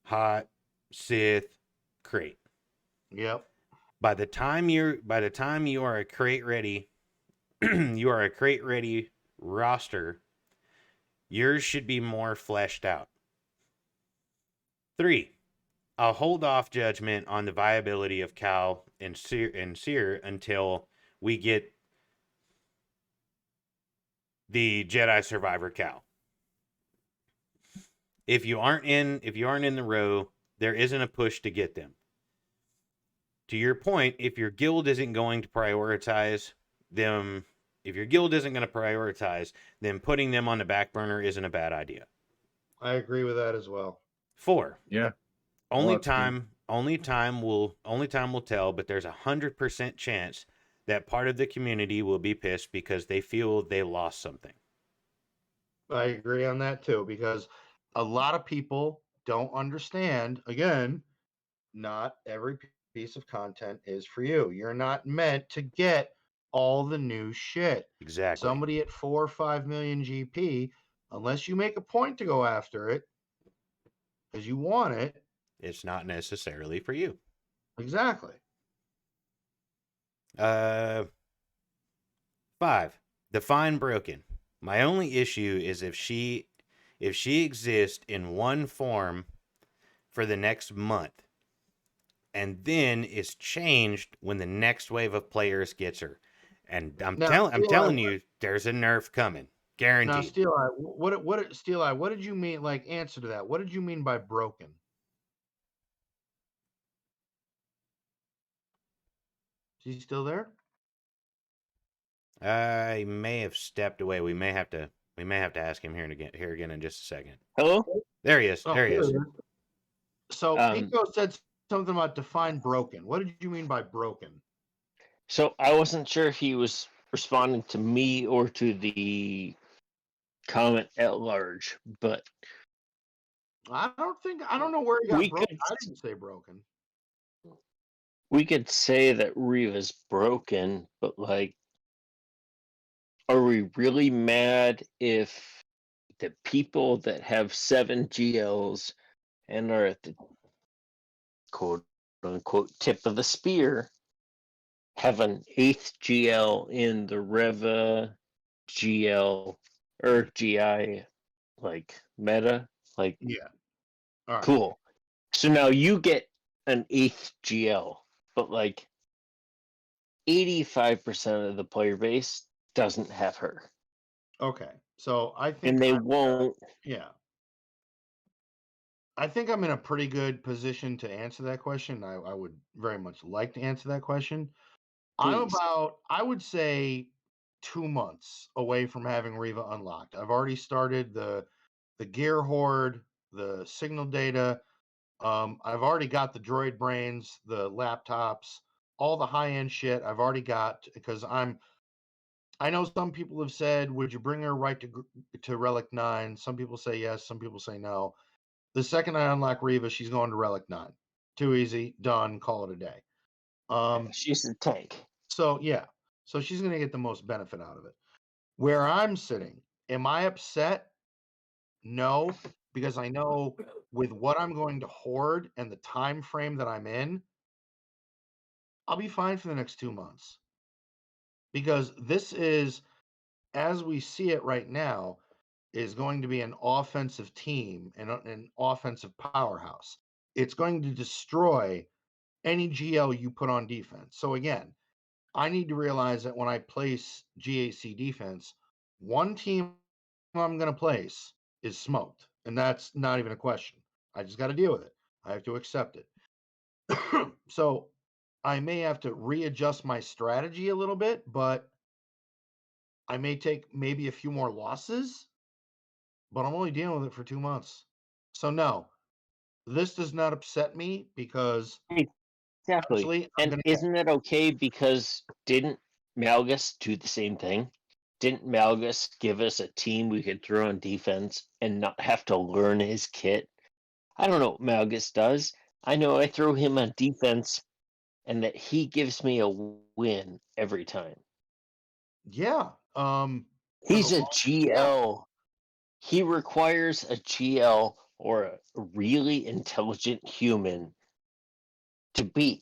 Hot, Sith, crate. Yep. By the time you are a crate ready, you are a crate ready roster, yours should be more fleshed out. 3. I'll hold off judgment on the viability of Cal and Seer until we get the Jedi Survivor Cal. If you aren't in the row, there isn't a push to get them. To your point, if your guild isn't going to prioritize them, then putting them on the back burner isn't a bad idea. I agree with that as well. 4. Yeah. Only time will tell, but there's 100% chance that part of the community will be pissed because they feel they lost something. I agree on that too, because a lot of people don't understand. Again, not every piece of content is for you. You're not meant to get all the new shit. Exactly. Somebody at 4 or 5 million GP, unless you make a point to go after it because you want it. It's not necessarily for you. Exactly. 5. Define broken. My only issue is if she exists in one form for the next month and then is changed when the next wave of players gets her. And I'm telling you, there's a nerf coming. Guaranteed. Now, Steel Eye, Steel Eye, what did you mean? Like, answer to that. What did you mean by broken? Is he still there? I may have stepped away. We may have to ask him here again in just a second. Hello? There he is. Oh, there he is. So Pico said something about define broken. What did you mean by broken? So I wasn't sure if he was responding to me or to the comment at large, but I don't know where he got broken. I didn't say broken. We could say that Reva's broken, but like, are we really mad if the people that have 7 GLs and are at the quote unquote tip of the spear have an 8th GL in the Reva GL or GI like meta? Like, yeah. All right. Cool. So now you get an 8th GL, but like 85% of the player base doesn't have her. Okay. So I think and they won't. Yeah. I think I'm in a pretty good position to answer that question. I would very much like to answer that question. Please. I would say 2 months away from having Reva unlocked. I've already started the gear horde, the signal data. I've already got the droid brains, the laptops, all the high end shit. I've already got because I'm I know some people have said, would you bring her right to Relic 9? Some people say yes, some people say no. The second I unlock Reva, she's going to Relic 9. Too easy, done, call it a day. She's a tank. So yeah, so she's going to get the most benefit out of it. Where I'm sitting, am I upset? No, because I know with what I'm going to hoard and the time frame that I'm in, I'll be fine for the next 2 months. Because this is, as we see it right now, is going to be an offensive team and an offensive powerhouse. It's going to destroy any GL you put on defense. So again, I need to realize that when I place GAC defense, one team I'm going to place is smoked. And that's not even a question. I just got to deal with it. I have to accept it. So I may have to readjust my strategy a little bit, but I may take maybe a few more losses, but I'm only dealing with it for 2 months. So no, this does not upset me because Exactly. eventually I'm And going to get. isn't it okay because didn't Malgus do the same thing? Didn't Malgus give us a team we could throw on defense and not have to learn his kit? I don't know what Malgus does. I know I throw him on defense and that he gives me a win every time. Yeah. For the He's a long, yeah, GL. He requires a GL or a really intelligent human to beat.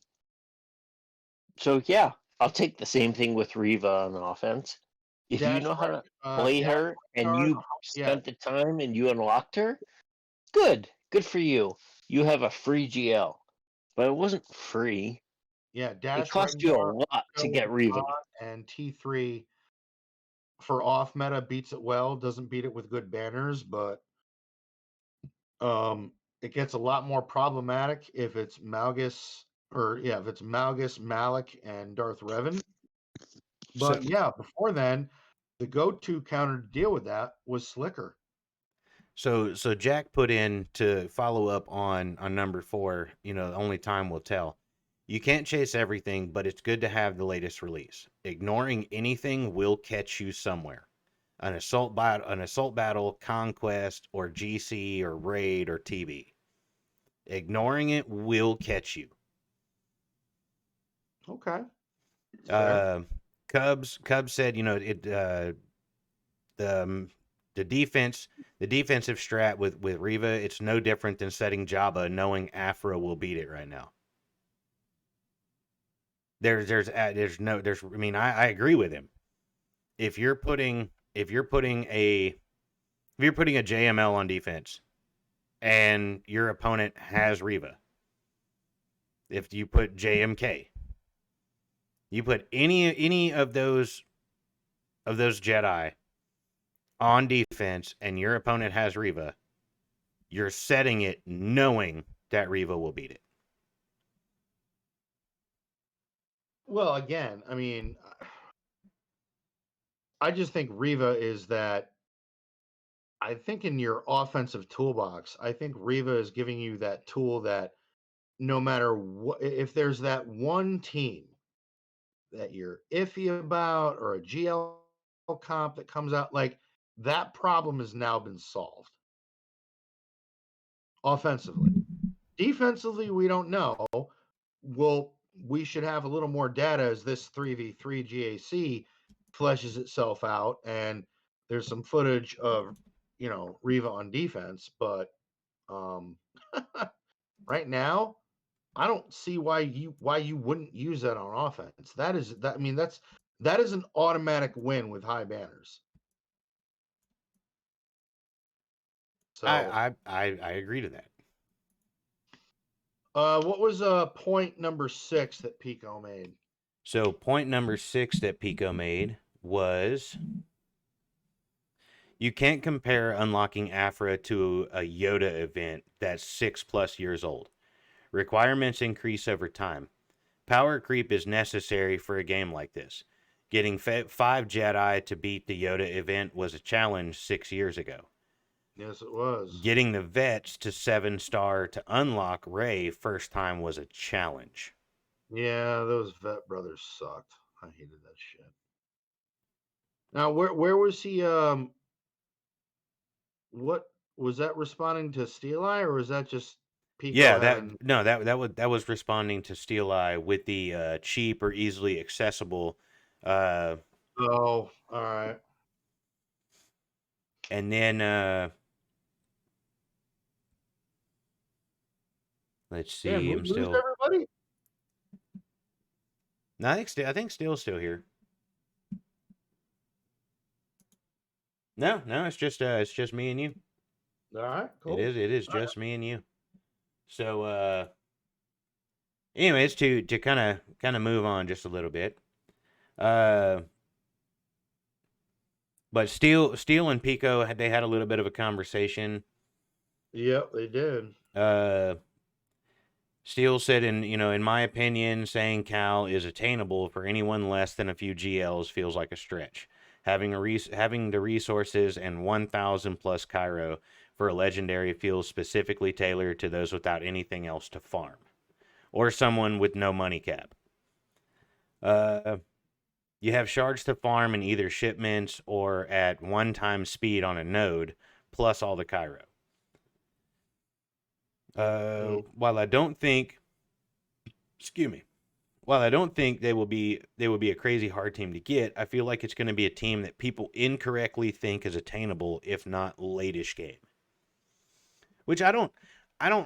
So yeah, I'll take the same thing with Reva on offense. If you Dash know how to play Dash her and Card, you yeah, spent the time and you unlocked her, good for you. You have a free GL, but it wasn't free. yeah. It Dash cost you a Rengar lot to with get Reva. and T3 for off meta beats it well. Doesn't beat it with good banners, but it gets a lot more problematic if it's Malgus if it's Malgus, Malik, and Darth Revan. So But yeah, before then, the go-to counter to deal with that was Slicker. so Jack put in to follow up on number 4. You know, only time will tell. You can't chase everything, but it's good to have the latest release. Ignoring anything will catch you somewhere. An assault battle, conquest, or GC, or raid, or TB. Ignoring it will catch you. Okay, it's fair. Cubs said, you know, the defensive strat with Reva, it's no different than setting Jabba knowing Afra will beat it right now. I mean, I agree with him. If you're putting a JML on defense and your opponent has Reva, if you put JMK, you put any of those Jedi on defense and your opponent has Reva, you're setting it knowing that Reva will beat it. Well, again, I mean, I just think Reva is that. I think in your offensive toolbox, I think Reva is giving you that tool that no matter what, if there's that one team that you're iffy about or a GL comp that comes out, like that problem has now been solved offensively. Defensively, we don't know. Well, we should have a little more data as this 3v3 GAC fleshes itself out and there's some footage of, Reva on defense, but um right now, I don't see why you wouldn't use that on offense. I mean that is an automatic win with high banners. So I agree to that. what was point number 6 that Pico made? So point number 6 that Pico made was you can't compare unlocking Afra to a Yoda event that's 6+ years old. Requirements increase over time. Power creep is necessary for a game like this. Getting 5 Jedi to beat the Yoda event was a challenge 6 years ago. Yes, it was. Getting the vets to 7-star to unlock Rey first time was a challenge. Yeah, those vet brothers sucked. I hated that shit. Now, where was he? What was that responding to Steel Eye, or was that just Pico Yeah, having? that was responding to Steel Eye with the cheap or easily accessible, uh, Oh, all right. and then let's Damn, see. we I'm lose still. everybody. No, I think Steel's still here. No, no, it's just me and you. All right, cool. It is just me and you. So anyways, to kind of move on just a little bit. Uh but Steel and Pico they had a little bit of a conversation. Yep, they did. Steele said, in my opinion, saying Cal is attainable for anyone less than a few GLs feels like a stretch. Having the resources and 1,000 plus Cairo for a legendary feels specifically tailored to those without anything else to farm, or someone with no money cap. You have shards to farm in either shipments or at one-time speed on a node, plus all the Cairo. While I don't think, excuse me, while I don't think they will be a crazy hard team to get, I feel like it's going to be a team that people incorrectly think is attainable, if not late-ish game. Which I don't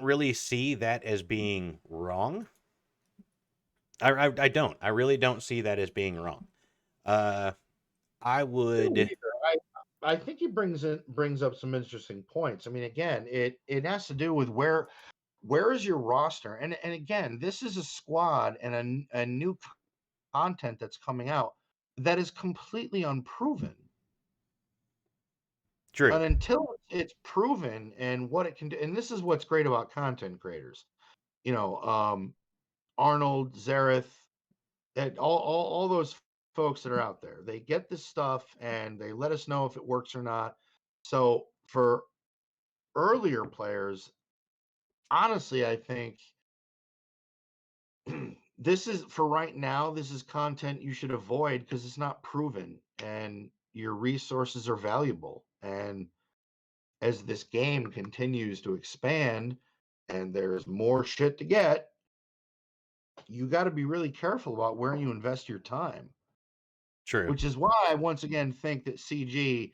really see that as being wrong. I don't. I really don't see that as being wrong. I would. I think he brings up some interesting points. I mean, again, it has to do with where is your roster, and again, this is a squad and a new content that's coming out that is completely unproven. True. And until it's proven and what it can do, and this is what's great about content creators, you know, Arnold, Zareth, and all those folks that are out there, they get this stuff and they let us know if it works or not. So for earlier players, honestly, I think this is for right now, this is content you should avoid because it's not proven and your resources are valuable. And as this game continues to expand and there's more shit to get, you got to be really careful about where you invest your time. True. Which is why I once again think that CG,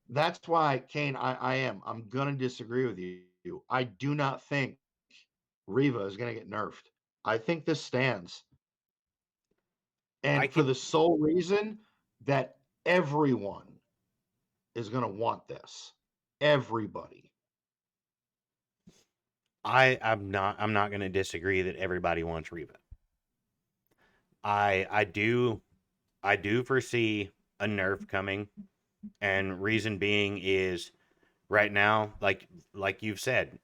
that's why, Kane, I'm going to disagree with you. I do not think Reva is going to get nerfed. I think this stands. I And for can. the sole reason that everyone is going to want this. Everybody. I'm not going to disagree that everybody wants Reva. I do foresee a nerf coming, and reason being is right now, like you've said,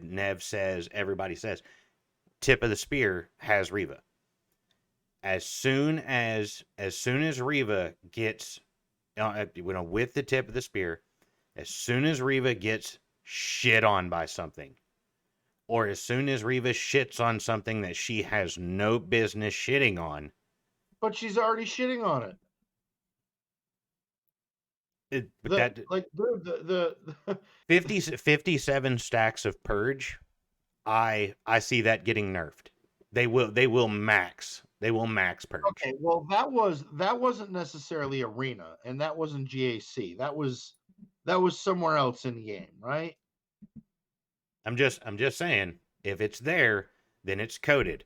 Nev says, everybody says, tip of the spear has Reva. As soon as Reva gets, with the tip of the spear, as soon as Reva gets shit on by something, or as soon as Reva shits on something that she has no business shitting on, But she's already shitting on it. but that The 57 stacks of purge, I see that getting nerfed. They will max purge. okay, well that wasn't necessarily arena and that wasn't GAC. That was somewhere else in the game, right? I'm just saying, if it's there, then it's coded.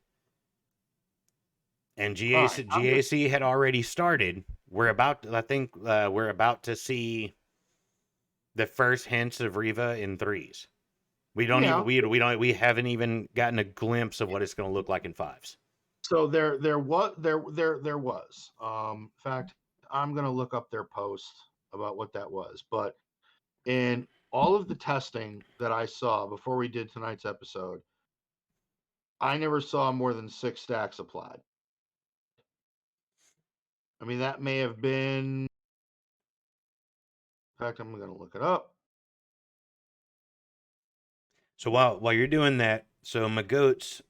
And Fine. GAC had already started. I think we're about to see the first hints of Reva in threes. Yeah. We haven't even gotten a glimpse of what it's going to look like in fives. So there was. In fact, I'm gonna look up their post about what that was. But in all of the testing that I saw before we did tonight's episode, I never saw more than 6 stacks applied. I mean, that may have been. In fact, I'm gonna look it up. So while you're doing that, so Magoats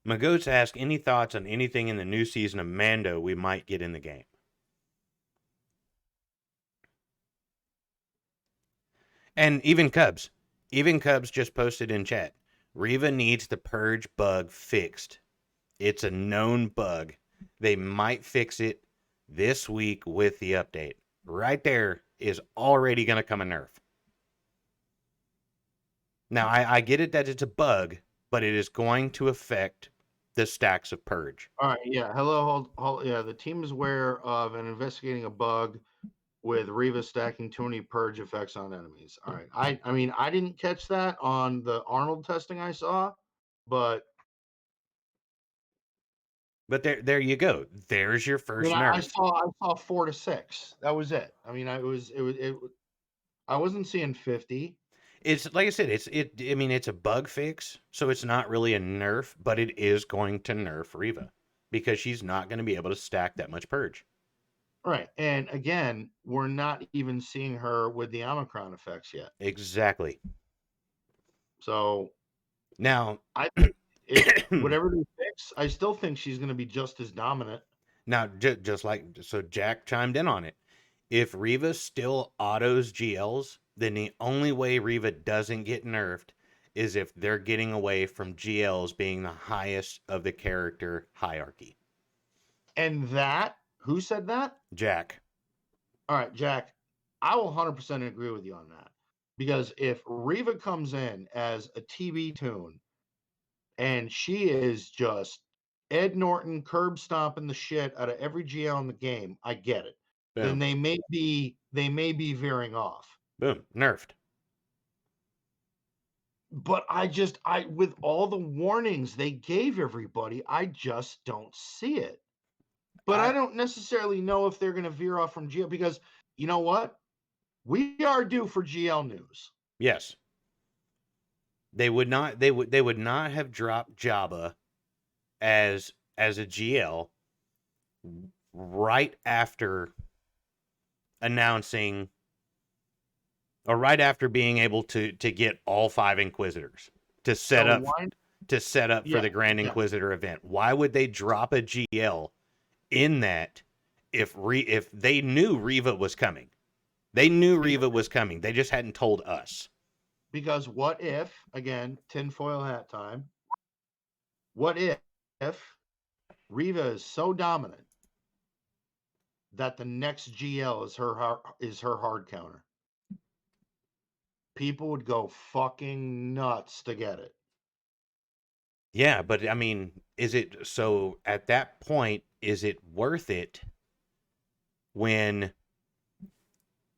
Magoats ask any thoughts on anything in the new season of Mando we might get in the game. And even Cubs just posted in chat. Reva needs the purge bug fixed. It's a known bug. They might fix it this week with the update. Right there is already going to come a nerf. Now, I get it that it's a bug, but it is going to affect the stacks of purge. All right, yeah. Hello, hold, yeah. The team is aware of and investigating a bug with Reva stacking too many purge effects on enemies. All right. I mean, I didn't catch that on the Arnold testing I saw, but But there you go. There's your I first mean, nerf. I saw 4 to 6. That was it. I mean, I wasn't seeing 50. It's like I said, I mean, it's a bug fix, so it's not really a nerf, but it is going to nerf Reva because she's not going to be able to stack that much purge. Right. And again, we're not even seeing her with the Omicron effects yet. Exactly. So Now, I think whatever they fix, I still think she's going to be just as dominant. now, just like so, Jack chimed in on it. If Reva still autos GLs, then the only way Reva doesn't get nerfed is if they're getting away from GLs being the highest of the character hierarchy. And that, who said that? Jack. All right, Jack, I will 100% agree with you on that. Because if Reva comes in as a TB tune and she is just Ed Norton curb stomping the shit out of every GL in the game, I get it. Boom. Then they may be veering off. Boom. Nerfed. But I with all the warnings they gave everybody, I just don't see it. But I don't necessarily know if they're going to veer off from GL because you know what? We are due for GL news. Yes. They would not have dropped Jabba as a GL right after announcing or right after being able to get all 5 Inquisitors to set up for the Grand Inquisitor event. Why would they drop a GL in that if they knew Reva was coming? They knew Reva was coming. They just hadn't told us. Because what if, again, tinfoil hat time, what if Reva is so dominant that the next GL is her hard counter? People would go fucking nuts to get it. Yeah, but I mean, is it so at that point, is it worth it when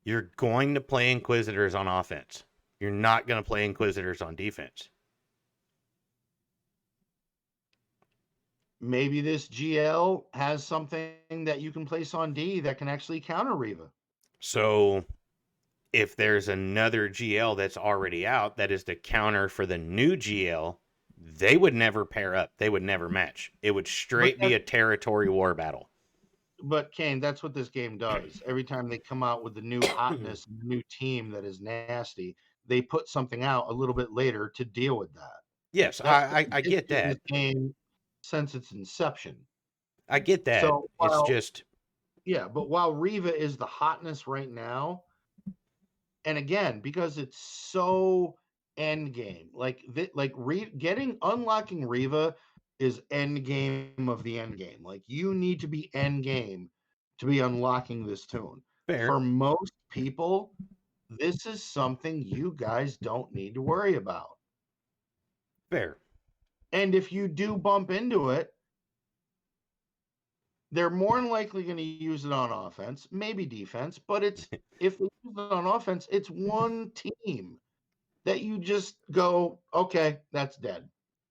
you're going to play Inquisitors on offense? You're not going to play Inquisitors on defense. Maybe this GL has something that you can place on D that can actually counter Reva. So if there's another GL that's already out that is the counter for the new GL, they would never pair up. They would never match. It would straight be a territory war battle. But Kane, that's what this game does. Every time they come out with the new hotness, new team that is nasty, they put something out a little bit later to deal with that. Yes, I get that. This game since its inception. I get that. So it's just but while Reva is the hotness right now, and again, because it's so end game, unlocking Reva is end game of the end game. Like you need to be end game to be unlocking this tune. fair. For most people, this is something you guys don't need to worry about. Fair. And if you do bump into it, they're more than likely going to use it on offense, maybe defense, but if they use it on offense, it's one team that you just go, okay, that's dead.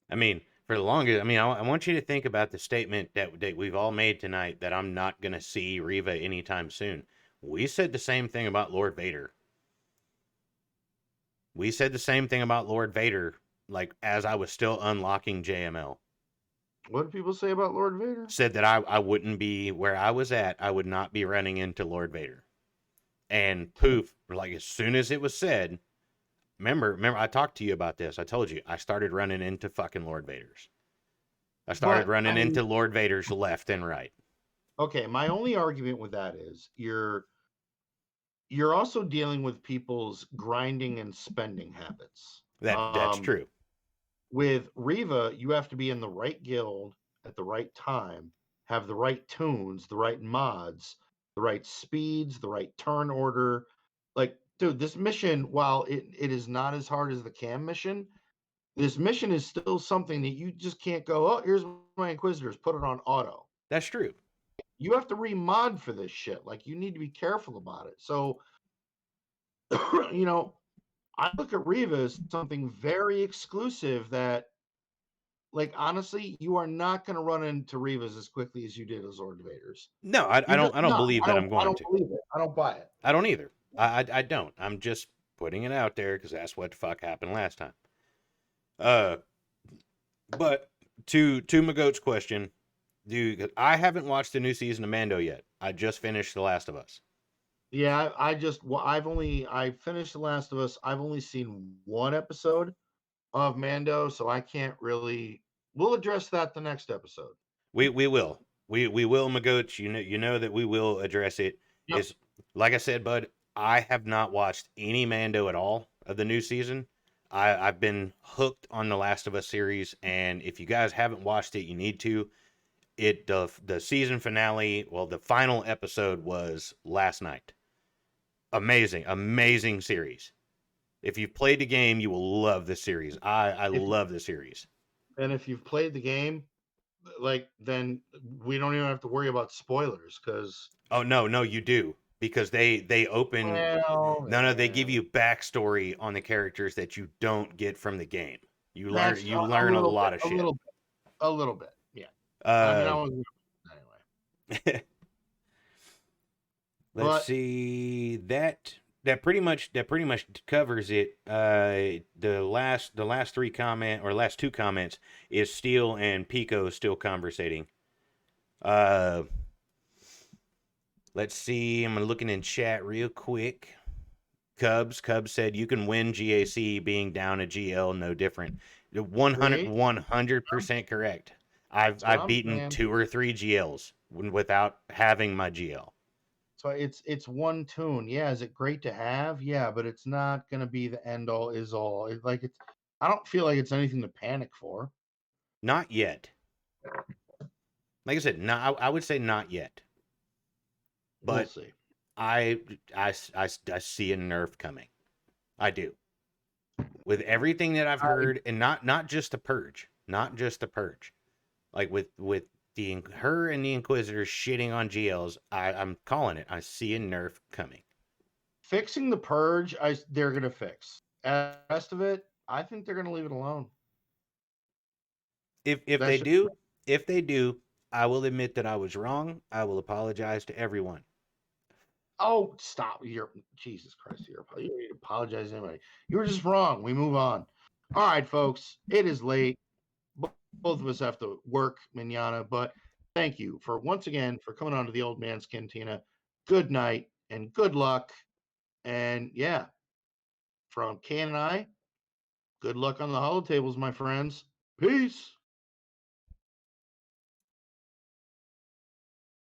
I mean, for the longest, I mean, I want you to think about the statement that we've all made tonight that I'm not going to see Reva anytime soon. We said the same thing about Lord Vader. We said the same thing about Lord Vader, like as I was still unlocking JML. What do people say about Lord Vader? Said that I wouldn't be where I was at. I would not be running into Lord Vader. And poof, like as soon as it was said, remember, I talked to you about this. I told you I started running into fucking Lord Vaders. I started running into Lord Vaders left and right. Okay, my only argument with that is you're you're also dealing with people's grinding and spending habits. That's true. With Reva, you have to be in the right guild at the right time, have the right tunes, the right mods, the right speeds, the right turn order. Like, dude, this mission, while it is not as hard as the cam mission, this mission is still something that you just can't go, oh, here's my Inquisitors, put it on auto. That's true. You have to remod for this shit. Like, you need to be careful about it. So, you know, I look at Reva as something very exclusive that, like, honestly, you are not going to run into Revas as quickly as you did as Zord Invaders. No, I You're don't. just I don't not. believe that I'm I going don't to. believe it. I don't buy it. I don't either. I don't. I'm just putting it out there because that's what the fuck happened last time. But to McGoat's question, dude, I haven't watched the new season of Mando yet. I just finished The Last of Us. Yeah, I finished The Last of Us. I've only seen one episode of Mando, so I can't really. We'll address that the next episode. We will. We will, McGoats. You know that we will address it. Yep. Is like I said, bud, I have not watched any Mando at all of the new season. I've been hooked on the Last of Us series, and if you guys haven't watched it, you need to. The season finale, well, the final episode was last night. Amazing series. If you've played the game, you will love the series. I love the series. And if you've played the game, like, then we don't even have to worry about spoilers because. Oh no, you do, because they open. Well, No, they give you backstory on the characters that you don't get from the game. You learn a lot of shit. A little bit, yeah. I mean, I was anyway. Let's see that pretty much covers it. The last two comments is Steel and Pico still conversating. Let's see. I'm looking in chat real quick. Cubs said you can win GAC being down a GL, no different. 100% correct. I've beaten 2 or 3 GLs without having my GL. So it's one tune. Yeah, is it great to have? Yeah, but it's not going to be the end all is all. I don't feel like it's anything to panic for. Not yet. Like I said, I would say not yet. But We'll see. I see a nerf coming. I do. With everything that I've heard, and not just the purge, like with her and the Inquisitors shitting on GLs, I'm calling it. I see a nerf coming. Fixing the purge, they're gonna fix. The rest of it, I think they're gonna leave it alone. If they do, I will admit that I was wrong. I will apologize to everyone. Oh, stop! Jesus Christ! You don't need to apologize to anybody. You were just wrong. We move on. All right, folks. It is late. Both of us have to work manana, but thank you once again for coming on to the Old Man's Cantina. Good night and good luck. And yeah, from Ken and I, good luck on the holotables, my friends. Peace.